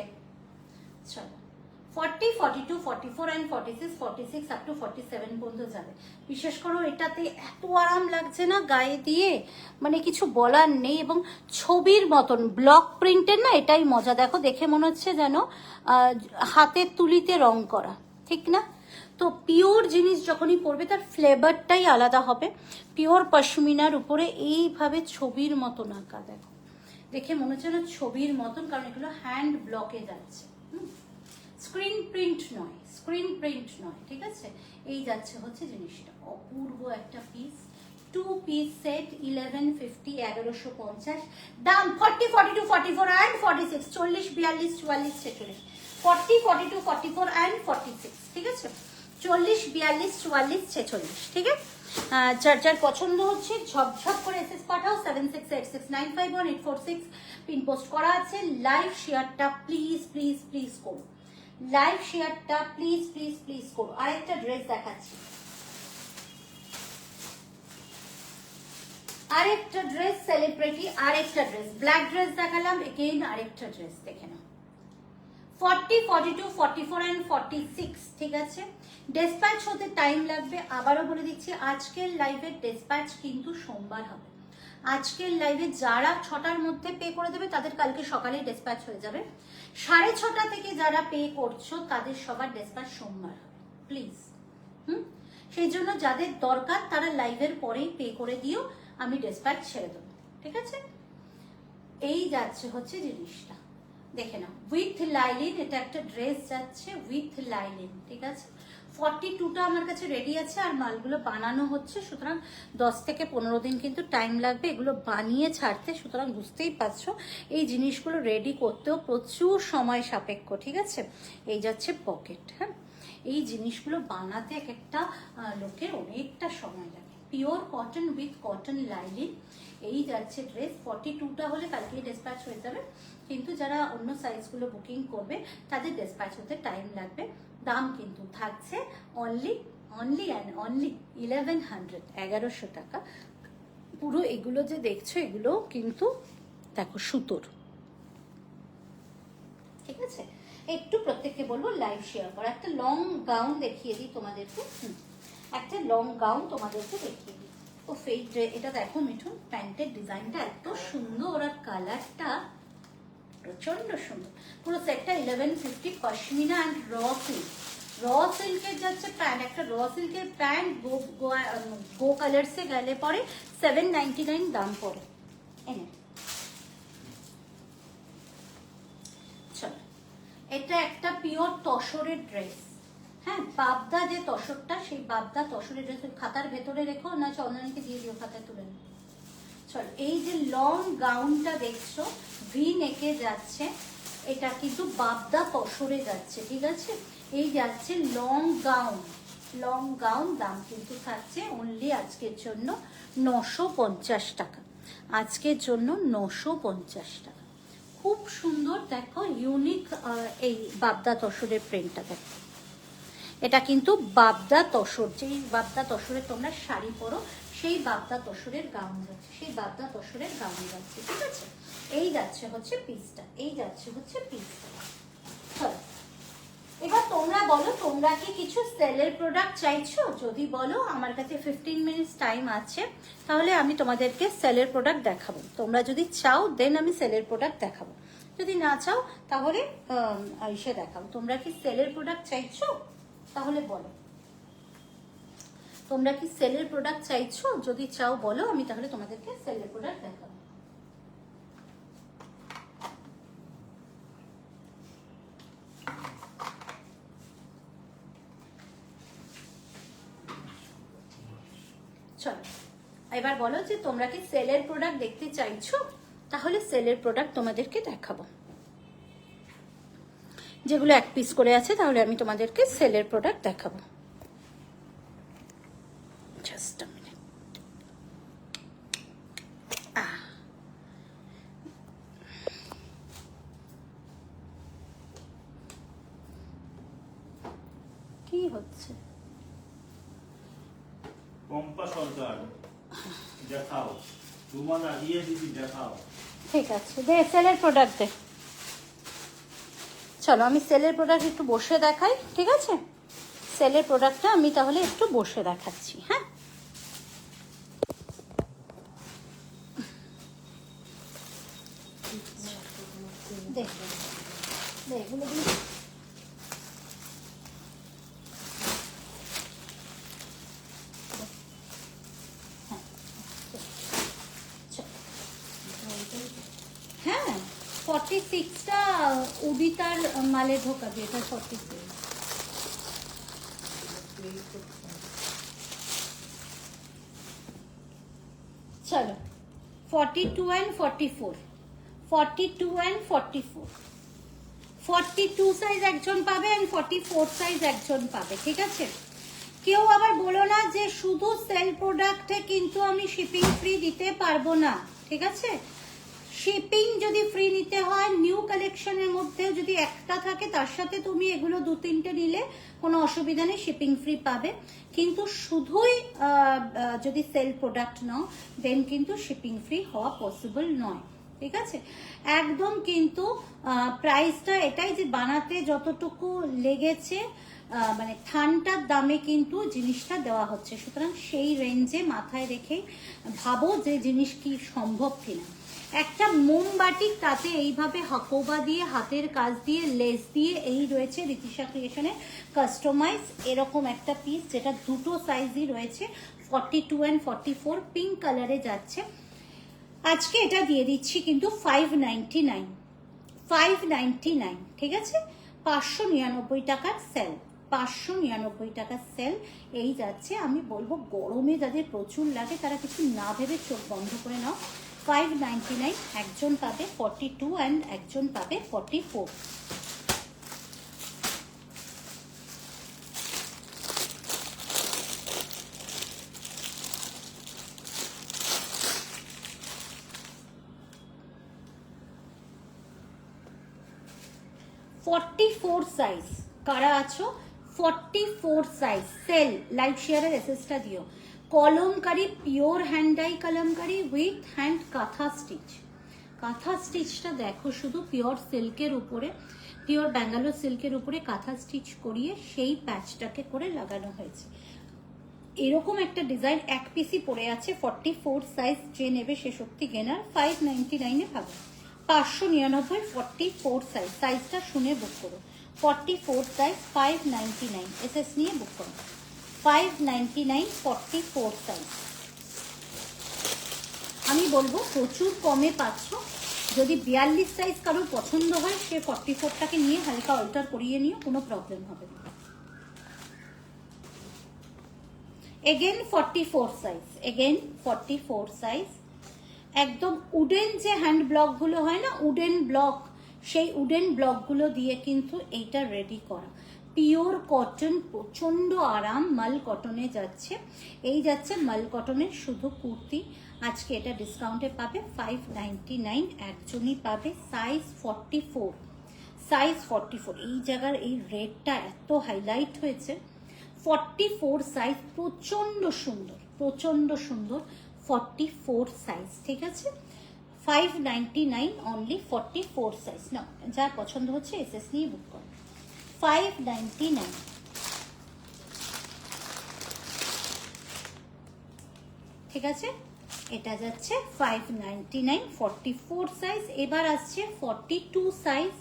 চলো 40, 42, 44 and 46, 46 up to 47 পর্যন্ত যাবে। বিশেষ করে এটাতে এত আরাম লাগছে না গায়ে দিয়ে, মানে কিছু বলার নেই। এবং ছবির মতন ব্লক প্রিন্টের না, এটাই মজা। দেখো দেখে মনে হচ্ছে যেন হাতের তুলিতে রং করা, ঠিক না? তো পিওর জিনিস যখনই পড়বে তার ফ্লেভারটাই আলাদা হবে। পিওর পশমিনার উপরে এইভাবে ছবির মতন আঁকা, দেখো দেখে মনে হচ্ছে না ছবির মতন, কারণ এগুলো হ্যান্ড ব্লকে যাচ্ছে, স্ক্রিন প্রিন্ট নয়, স্ক্রিন প্রিন্ট নয়, ঠিক আছে? এই যাচ্ছে হচ্ছে জিনিসটা, অপূর্ব একটা পিস, টু পিস সেট 1150, 1150। দাম 40, 42, 44 and 46, 40, 42, 44, 46, 40, 42, 44 and 46, ঠিক আছে? 40, 42, 44, 46, ঠিক আছে? যার যার পছন্দ হচ্ছে ঝপঝপ করে এসএস পাঠাও। 7686951846 পিন পোস্ট করা আছে। লাইভ শেয়ারটা প্লিজ প্লিজ প্লিজ করো, লাইভ শেয়ারটা প্লিজ প্লিজ প্লিজ করো। আরেকটা ড্রেস দেখাচ্ছি, আরেকটা ড্রেস সেলিব্রিটি, আরেকটা ড্রেস, ব্ল্যাক ড্রেস দেখালাম, এগেইন আরেকটা ড্রেস দেখে নাও। 40, 42, 44 and 46, ঠিক আছে? ডেসপ্যাচ হতে টাইম লাগবে। আবারও বলে দিচ্ছি, আজকের লাইভের ডেসপ্যাচ কিন্তু সোমবার হবে। আজকের লাইভে যারা 6টার মধ্যে পে করে দেবে তাদের কালকে সকালে ডেসপ্যাচ হয়ে যাবে। 6:30 থেকে যারা পে করছো তাদের সবার ডেসপ্যাচ সোমবার হবে, প্লিজ। সেই জন্য যাদের দরকার তারা লাইভের পরেই পে করে দিও, আমি ডেসপ্যাচ ছেড়ে দেবো, ঠিক আছে? এই যাচ্ছে হচ্ছে জিনিসটা, দেখে নাও, উইথ লাইলিন। এটা একটা ড্রেস যাচ্ছে উইথ লাইলিন, ঠিক আছে? 42টা আমার কাছে রেডি আছে, আর মালগুলো বানানো হচ্ছে, সুতরাং 10 থেকে 15 দিন কিন্তু টাইম লাগবে এগুলো বানিয়ে ছাড়তে। সুতরাং বুঝতেই পারছো এই জিনিসগুলো রেডি করতেও প্রচুর সময় সাপেক্ষ, ঠিক আছে? এই যাচ্ছে পকেট, হ্যাঁ? এই জিনিসগুলো বানাতে এক একটা লোকের অনেকটা সময় লাগে। Pure cotton with cotton lining. এই যাচ্ছে ড্রেস, 42টা হলে কালকেই ডেসপ্যাচ হয়ে যাবে, কিন্তু যারা অন্য সাইজগুলো বুকিং করবে তাদের ডেসপ্যাচ হতে টাইম লাগবে। দাম কিন্তু থাকছে অনলি অ্যান্ড অনলি 1100, 1100 টাকা। পুরো এগুলো যে দেখছো এগুলো কিন্তু দেখো সুতোর, ঠিক আছে? একটু প্রত্যেককে বলবো লাইভ শেয়ার করো। একটা লং গাউন দেখিয়ে দিই তোমাদেরকে, একটা লং গাউন তোমাদেরকে দেখিয়ে দিই। ও ফেক, এটা দেখো মিঠুন, প্যান্টের ডিজাইনটা এত সুন্দর আর কালারটা প্রচন্ড সুন্দর। পুরো সেটটা 1150, পশমিনা অ্যান্ড র সিল্ক। র সিল্কের যাচ্ছে প্যান্ট, একটা র সিল্কের প্যান্ট গো কালার্সে গেলে পরে 799 দাম পড়ে। এনে চলো, এটা একটা পিওর তসরের ড্রেস, হ্যাঁ? বাবদা যে তসরটা, সেই বাবদা তসরের ড্রেস। খাতার ভেতরে রেখো না চন্দনীকে দিয়ে দিও, খাতায় তুলে নিও। চলো, এই যে লং গাউনটা দেখছো ভি নেকে যাচ্ছে, এটা কিন্তু বাবদা তসরে যাচ্ছে, ঠিক আছে? এই যাচ্ছে লং গাউন, লং গাউন। দাম কিন্তু থাকছে অনলি আজকের জন্য 950 টাকা, আজকের জন্য 950 টাকা। খুব সুন্দর, দেখো ইউনিক এই বাবদা তসরের প্রিন্টটা দেখো। এটা কিন্তু বাবদা তসর, যেই বাবদা তসরের তোমরা শাড়ি পরো সেই বাবদা তসরের গাউন যাচ্ছে, সেই বাবদা তসরের গাউন যাচ্ছে, ঠিক আছে? এই যাচ্ছে হচ্ছে পিসটা, এই যাচ্ছে হচ্ছে পিসটা। চলো, এবার তোমরা বলো, তোমরা কি কিছু সেলের প্রোডাক্ট চাইছো? যদি বলো, আমার কাছে 15 মিনিটস টাইম আছে, তাহলে আমি তোমাদেরকে সেলের প্রোডাক্ট দেখাবো। তোমরা যদি চাও দেন আমি সেলের প্রোডাক্ট দেখাবো, যদি না চাও তাহলে এসে দেখাও। তোমরা কি সেলের প্রোডাক্ট চাইছো? তাহলে বলো, তোমরা কি সেলের প্রোডাক্ট চাইছো? যদি চাও বলো, আমি তাহলে তোমাদেরকে সেলের প্রোডাক্ট দেখাবো। চলো এবার বলো যে তোমরা কি সেলের প্রোডাক্ট দেখতে চাইছো? তাহলে সেলের প্রোডাক্ট তোমাদেরকে দেখাবো। যেগুলো এক পিস করে আছে তাহলে আমি তোমাদেরকে সেলের প্রোডাক্ট দেখাবো। Just a minute. কি হচ্ছে? পম্পা সরকার দেখাও, সুমনা দিয়ে দিদি দেখাও। ঠিক আছে, দে সেলের প্রোডাক্ট দে। চলো আমি সেলের প্রোডাক্ট একটু বসে দেখাই, ঠিক আছে? সেলের প্রোডাক্টটা আমি তাহলে একটু বসে দেখাচ্ছি। হ্যাঁ, দেখ এগুলো দিয়ে হ্যাঁ 46টা উদিতার মালে ঢোকাবি, এটা 46। চলো 42 and 44, 42 and 44, 42 সাইজ একজন পাবে and 44 সাইজ একজন পাবে, ঠিক আছে? কেউ আবার বলো না যে শুধু সেল প্রোডাক্টে কিন্তু আমি শিপিং ফ্রি দিতে পারবো না, ঠিক আছে? শিপিং যদি ফ্রি নিতে হয়, নিউ কালেকশনের মধ্যে যদি একটা থাকে তার সাথে তুমি এগুলো 2-3টে নিলে কোনো অসুবিধা নেই, শিপিং ফ্রি পাবে। কিন্তু শুধুই যদি সেল প্রোডাক্ট নাও দেন কিন্তু শিপিং ফ্রি হওয়া পসিবল নয়, ঠিক আছে? একদম কিন্তু প্রাইসটা এটাই যে বানাতে যতটুকু লেগেছে মানে থানটার দামে কিন্তু জিনিসটা দেওয়া হচ্ছে, সুতরাং সেই রেঞ্জে মাথায় রেখে ভাবো যে জিনিস কি সম্ভব কিনা। একটা মোমবাটি, তাতে এইভাবে হাকোবা দিয়ে হাতের কাজ দিয়ে লেস দিয়ে এই রয়েছে রীতিশা ক্রিয়েশনের কাস্টমাইজ এরকম একটা পিস, যেটা দুটো সাইজই রয়েছে, 42 and 44 পিঙ্ক কালারে যাচ্ছে। আজকে এটা দিয়ে দিচ্ছি কিন্তু 599, 599, ঠিক আছে? 599 টাকার সেল, 599 টাকার সেল এই যাচ্ছে। আমি বলবো গরমে যাদের প্রচুর লাগে তারা কিছু না ভেবে চোখ বন্ধ করে নাও। 599 একজন পাবে 42 and একজন পাবে 44। সাইজ কারা আছো? 44 সাইজ সেল লাইভ শেয়ারের এসএসটা দিও। Kalamkari, pure hand dye kalamkari with hand kantha stitch. Kantha স্টিচটা দেখো, শুধু পিওর সিল্কের উপরে, পিওর ব্যাঙ্গালোর সিল্কের উপরে কাঁথা স্টিচ করিয়ে সেই প্যাচটাকে করে লাগানো হয়েছে। এরকম একটা ডিজাইন এক পিসি পড়ে আছে, 44 সাইজ, যে নেবে সে সত্যি গেনার। 599 এ পাবে। 599 44 সাইজ, সাইজটা শুনে বুক করো। 44 সাইজ 599, এসএস নিয়ে বুক করো। 599 44 সাইজ। আমি বলবো প্রচুর কমে পাচ্ছ। যদি 42 সাইজ কারোর পছন্দ হয় সে 44টাকে নিয়ে হালকা অল্টার করিয়ে নিও, কোনো প্রবলেম হবে না। Again 44 size, again 44 size. একদম উডেন যে হ্যান্ড ব্লকগুলো হয় না, উডেন ব্লক, সেই উডেন ব্লকগুলো দিয়ে কিন্তু এইটা রেডি করা। পিওর কটন, প্রচন্ড আরাম, মাল কটনে যাচ্ছে। এই যাচ্ছে মাল কটনের শুধু কুর্তি। আজকে এটা ডিসকাউন্টে পাবে 599, একজনই পাবে। Size 44, size 44। এই জায়গার এই রেডটা এত হাইলাইট হয়েছে। 44 সাইজ, প্রচন্ড সুন্দর, প্রচন্ড সুন্দর। 44 সাইজ, ঠিক আছে? 599 অনলি 44 সাইজ। না, যার পছন্দ হচ্ছে এসএস নিয়ে বুক করো। 599, ঠিক আছে? এটা যাচ্ছে 599, 44 সাইজ। এবার আসছে 42 সাইজ,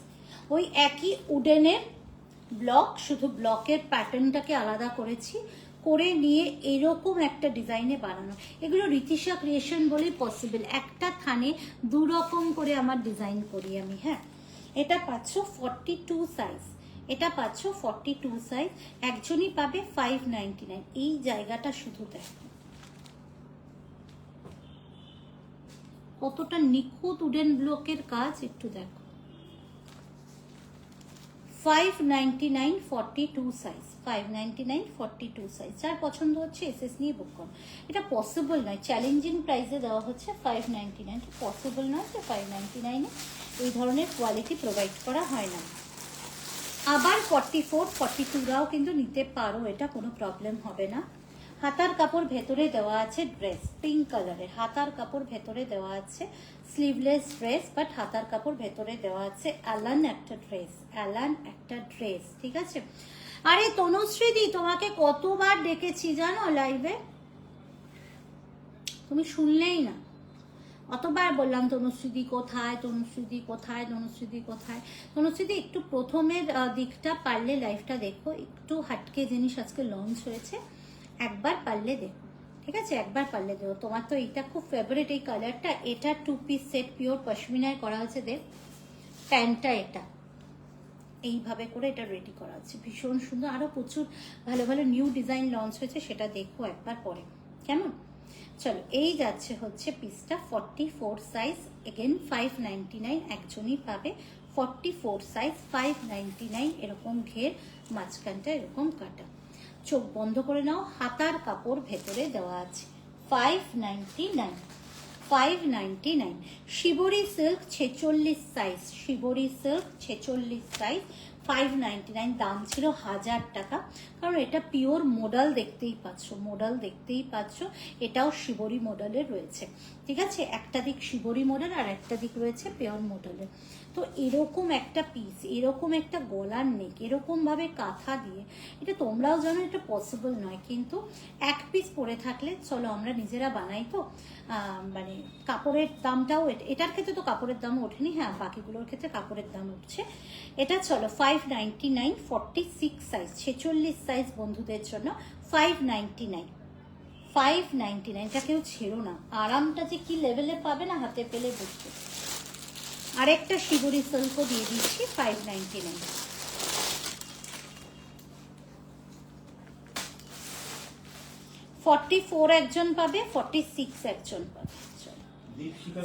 ওই একই উডেনের ব্লক, শুধু ব্লকের প্যাটার্নটাকে আলাদা করেছি, করে নিয়ে এরকম একটা ডিজাইনে বানানো। এগুলো রীতিশা ক্রিয়েশন বলেই পসিবল, একটা থানে দু রকম করে আমার ডিজাইন করি আমি। হ্যাঁ, এটা পাচ্ছ 42 সাইজ, এটা পাচ্ছ 42 সাইজ, একজনই পাবে 599। এই জায়গাটা শুধু দেখো কতটা নিখুঁত উডেন ব্লকের কাজ, একটু দেখো। 599, 42 সাইজ, 599, 42 সাইজ। যার পছন্দ হচ্ছে এসএস নিয়ে বুক করো। এটা পসিবল নয়, চ্যালেঞ্জিং প্রাইসে দেওয়া হচ্ছে 599, পসিবল নয় যে 599 এই ধরনের কোয়ালিটি প্রোভাইড করা হয় না। আবার 44, 42রাও কিন্তু নিতে পারো, এটা কোনো প্রবলেম হবে না। হাতার কাপড় ভেতরে দেওয়া আছে ড্রেস, পিঙ্ক কালারের হাতার কাপড় ভেতরে দেওয়া আছে, স্লিভলেস ড্রেস, বাট হাতার কাপড় ভেতরে দেওয়া আছে অ্যালান একটা ড্রেস, অ্যালান একটা ড্রেস, ঠিক আছে। আরে তনুশ্রীদি, তোমাকে কতবার ডেকেছি জানো লাইভে, তুমি শুনলেই না। অতবার বললাম তনুশ্রীদি কোথায়, তনুশ্রীদি কোথায়, তনুশ্রীদি কোথায়। তনুশ্রীদি একটু প্রথমের দিকটা পারলে লাইভটা দেখো, একটু হাটকে জিনিস আজকে লঞ্চ হয়েছে, একবার পারলে দেখো, ঠিক আছে, একবার পারলে দেখো। তোমার তো এইটা খুব ফেভারিট এই কালারটা, এটা 2 পিস সেট পিওর পশমিনায় করা হয়েছে। দেখ প্যান্টটা এটা এইভাবে করে এটা রেডি করা হচ্ছে, ভীষণ সুন্দর। আরো প্রচুর ভালো ভালো নিউ ডিজাইন লঞ্চ হয়েছে, সেটা দেখো একবার পরে, কেমন। চলো, এই যাচ্ছে হচ্ছে পিসটা 44 সাইজ, এগেন 599, একজনই পাবে 44 সাইজ, 599। এরকম ঘের, মাঝখানটা এরকম কাটা, চোখ বন্ধ করে নাও। হাতার কাপড় ভেতরে দেওয়া আছে 599, 599। শিবরি সিল্ক 46 সাইজ, শিবরি সিল্ক 46 সাইজ, 599। দাম ছিল 1000 টাকা, কারণ এটা পিওর মডেল দেখতেই পাচ্ছ, মডেল দেখতেই পাচ্ছ, এটাও শিবরি মডেলের রয়েছে, ঠিক আছে। একটা দিক শিবরি মডেল আর একটা দিক রয়েছে পিওর মডেলের। তো এরকম একটা পিস, এরকম একটা গলার নেক, এরকম ভাবে কাঁথা দিয়ে, এটা তোমরাও জানো এটা পসিবল নয়, কিন্তু এক পিস পরে থাকলে, চলো আমরা নিজেরা বানাই তো, মানে কাপড়ের দামটাও, এটার ক্ষেত্রে তো কাপড়ের দাম ওঠেনি, হ্যাঁ বাকিগুলোর ক্ষেত্রে কাপড়ের দাম উঠছে। এটা চলো 599, 46 সাইজ, 46 সাইজ বন্ধুদের জন্য 599, 599। এটা কেউ ছেড়ো না, আরামটা যে কি লেভেলে পাবে না হাতে পেলে বুঝবে। আরেকটা শিবরি সিল্কও দিয়ে দিচ্ছি 599। 44 একজন পাবে, 46 একজন পাবে,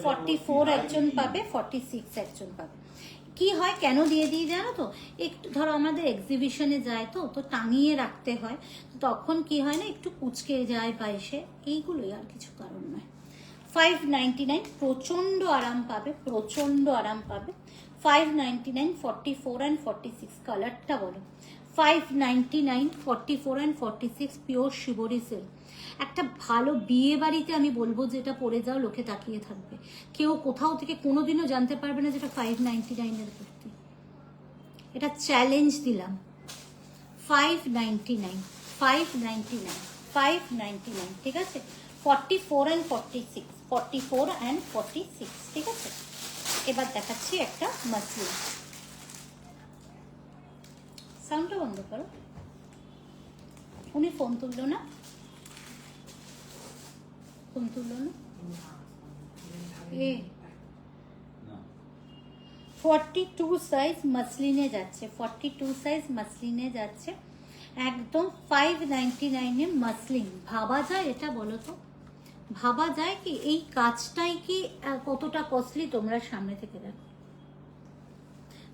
44 একজন পাবে, 46 একজন পাবে। কি হয়, কেন দিয়ে দিই জানো তো, একটু ধরো আমাদের এক্সিবিশনে যায় তো তো টাঙিয়ে রাখতে হয়, তখন কি হয় না একটু কুচকে যায় বা এসে, এইগুলোই, আর কিছু কারণ নয়। 599, প্রচন্ড আরাম পাবে, প্রচন্ড আরাম পাবে। 599, 44 and 46 কালারটা বলো। 599, 44 and 46 পিওর শিবরি সিল্ক। একটা ভালো বিয়ে বাড়িতে আমি বলবো যে এটা পরে যাও, লোকে তাকিয়ে থাকবে, কেউ কোথাও থেকে কোনোদিনও জানতে পারবে না যেটা 599 এর কুর্তি। এটা চ্যালেঞ্জ দিলাম। 599, 599, 599, ঠিক আছে। 44 and 46, 44 and 46, ঠিক আছে। এবার দেখাচ্ছি একটা মাসলিন, সাউন্ডটা বন্ধ করো। উনি ফোন তুললো না, ফোন তুললো না। 42 সাইজ মাসলিনে যাচ্ছে, 42 সাইজ মাসলিনে যাচ্ছে, একদম 599 এ মাসলিন। ভাবা যায় এটা, বলো তো ভাবা যায় কি? এই কাজটাই কি কতটা কস্টলি তোমরা সামনে থেকে দেখো।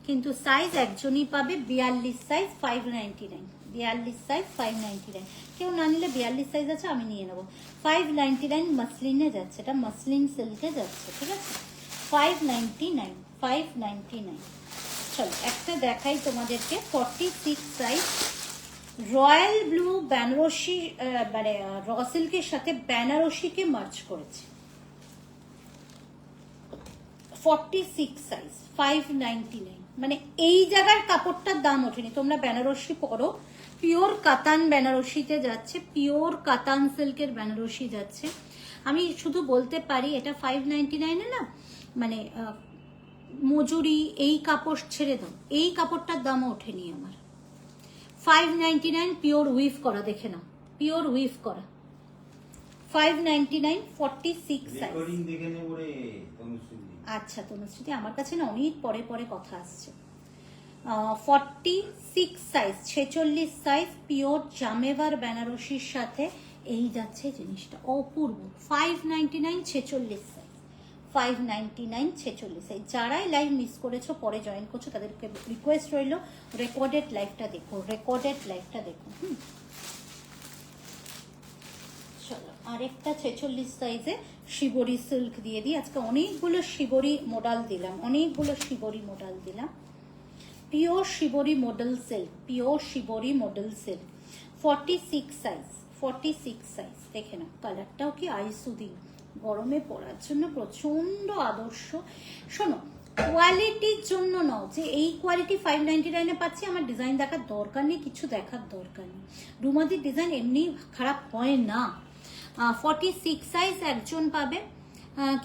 কিন্তু সাইজ একজনই পাবে, 42 সাইজ 599, 42 সাইজ 599। কেউ না নিলে 42 সাইজ আছে, আমি নিয়ে নেবো। 599 মাসলিনে যাচ্ছে, এটা মাসলিন সিল্কে যাচ্ছে, ঠিক আছে। 599, 599। চলো একটা দেখাই তোমাদেরকে, 46 সাইজ রয়্যাল ব্লু বেনারসি, মানে র সিল্কের সাথে বেনারসিকে মার্চ করেছে। 46 সাইজ 599, মানে এই জায়গার কাপড়টার দাম ওঠেনি। তোমরা বেনারসি পরো, পিওর কাতান বেনারসিতে যাচ্ছে, পিওর কাতান সিল্কের বেনারসি যাচ্ছে। আমি শুধু বলতে পারি এটা 599 না, মানে মজুরি এই কাপড় ছেড়ে দাও, এই কাপড়টার দামও ওঠেনি আমার। 599 পিওর উইভ করা, দেখে নাও, পিওর উইভ করা। 599 46 সাইজ। রেকর্ডিং দেখে নেব রে তনুশ্রী। আচ্ছা তনুশ্রী, আমার কাছে না অনেক পরে পরে কথা আসছে। 46 সাইজ, 46 সাইজ, পিওর জামেভার বেনারসির সাথে এই যাচ্ছে জিনিসটা, অপূর্ব। 599 46 সাইজ, 599 46 সাইজ। যারাই লাইভ মিস করেছো, পরে জয়েন করছো, তাদেরকে রিকোয়েস্ট রইলো রেকর্ডেড লাইভটা দেখো, রেকর্ডেড লাইভটা দেখো। চলো আরেকটা 46 সাইজে শিবরি সিল্ক দিয়ে দিই। আজকে অনেকগুলো শিবরি মডেল দিলাম, অনেকগুলো শিবরি মডেল দিলাম। Pure shibori model silk, pure shibori model silk, 46 size, 46 size. দেখে নাও কালারটাও কি আইসুদিং, গরমে পরার জন্য প্রচন্ড আদর্শ। শোনো, কোয়ালিটির জন্য নাও, যে এই কোয়ালিটি 599-এ পাচ্ছি, আমার ডিজাইন দেখার দরকার নেই, কিছু দেখার দরকার নেই। রুমাদির ডিজাইন এমনি খারাপ হয় না। 46 সাইজ একজন পাবে।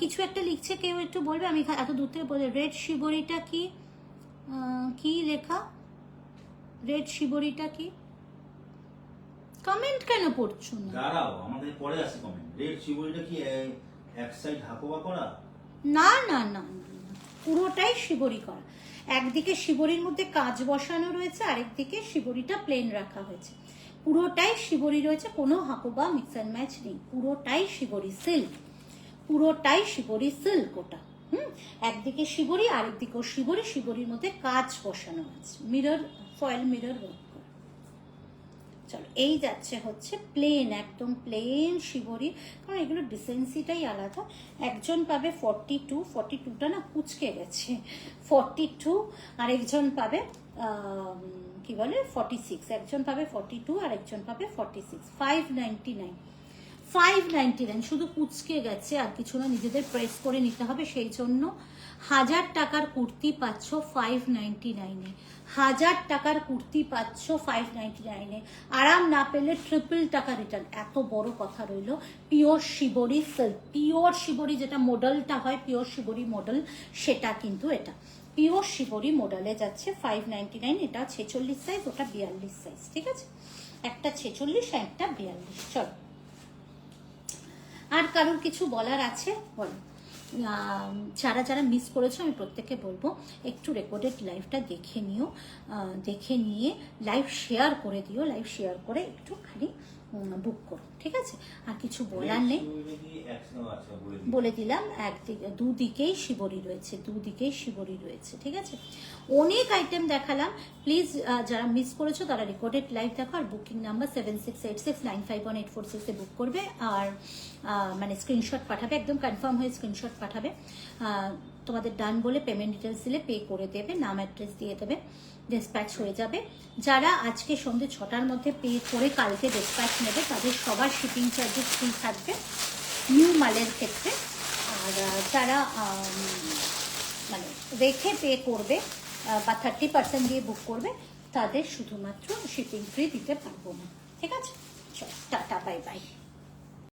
কিছু একটা লিখছে কেউ, একটু বলবে? আমি এত দূর থেকে বলে, রেড শিবরিটা কি, কি লেখা, রেড শিবরিটা কি? কমেন্ট কেন পড়ছো না? দাঁড়াও, আমাদের পরে আসে কমেন্ট। রেড শিবরিটা কি এক সাইড হাকোবা করা? না না না না, পুরোটাই শিবরি করা। একদিকে শিবরির মধ্যে কাজ বসানো রয়েছে, আরেকদিকে শিবরিটা প্লেন রাখা হয়েছে। পুরোটাই শিবরি রয়েছে, কোনো হাকোবা মিক্স অ্যান্ড ম্যাচ নেই, পুরোটাই শিবরি সিল্ক, পুরোটাই শিবরি সিল্ক। ওটা একদিকে শিবরি, আরেকদিকেও শিবরি, শিবরির মধ্যে কাজ বসানো আছে, মিরর, ফয়েল মিরর ওয়ার্ক করা। চলো এই যাচ্ছে হচ্ছে প্লেন, একদম প্লেন শিবরি, কারণ এগুলো ডিসেন্সিটাই আলাদা। একজন পাবে 42, 42টা না কুচকে গেছে, 42, আরেকজন পাবে কি বলে 46, একজন পাবে 42 আর একজন পাবে 46। 599, 599, শুধু কুচকে গেছে আর কিছু না, নিজেদের প্রেস করে নিতে হবে। সেই জন্য 1000 টাকার কুর্তি পাচ্ছ 599-এ, 1000 টাকার কুর্তি পাচ্ছ 599-এ। আরাম না পেলে ট্রিপল টাকা রিটার্ন। এত বড় কথা রইলো, পিওর শিবরি সিল্ক, পিওর শিবরি যেটা মডেলটা হয়, পিওর শিবরি মডেল, সেটা কিন্তু এটা পিওর শিবরি মডেলে যাচ্ছে 599। এটা 46 সাইজ, ওটা 42 সাইজ, ঠিক আছে? একটা 46 আর একটা 42। চলো, আর কারোর কিছু বলার আছে বলো। যারা যারা মিস করেছো, আমি প্রত্যেককে বলবো একটু রেকর্ডেড লাইভটা দেখে নিও, দেখে নিয়ে লাইভ শেয়ার করে দিও, লাইভ শেয়ার করে একটুখানি বুক করো, ঠিক আছে? আর কিছু বলার নেই, বলে দিলাম। একদিকে দুদিকেই শিবরি রয়েছে, দুদিকেই শিবরি রয়েছে, ঠিক আছে? অনেক আইটেম দেখালাম। প্লিজ যারা মিস করেছো তারা রেকর্ডেড লাইভ দেখো, আর বুকিং নাম্বার 7686951846-এ বুক করবে, আর মানে স্ক্রিনশট পাঠাবে, একদম কনফার্ম হয়ে স্ক্রিনশট পাঠাবে। তোমাদের ডান বলে পেমেন্ট ডিটেলস দিলে পে করে দেবে, নাম অ্যাড্রেস দিয়ে দেবে, ডিসপ্যাচ হয়ে যাবে। যারা আজকে সন্ধ্যে 6টার মধ্যে পে করে কালকে ডিসপ্যাচ নেবে, তাদের সবার শিপিং চার্জেস ফ্রি থাকবে নিউ মালের ক্ষেত্রে। আর যারা মানে রেখে পে করবে বা 30% দিয়ে বুক করবে, তাদের শুধুমাত্র শিপিং ফ্রি দিতে পারবো না, ঠিক আছে? চল টাটা, বাই বাই।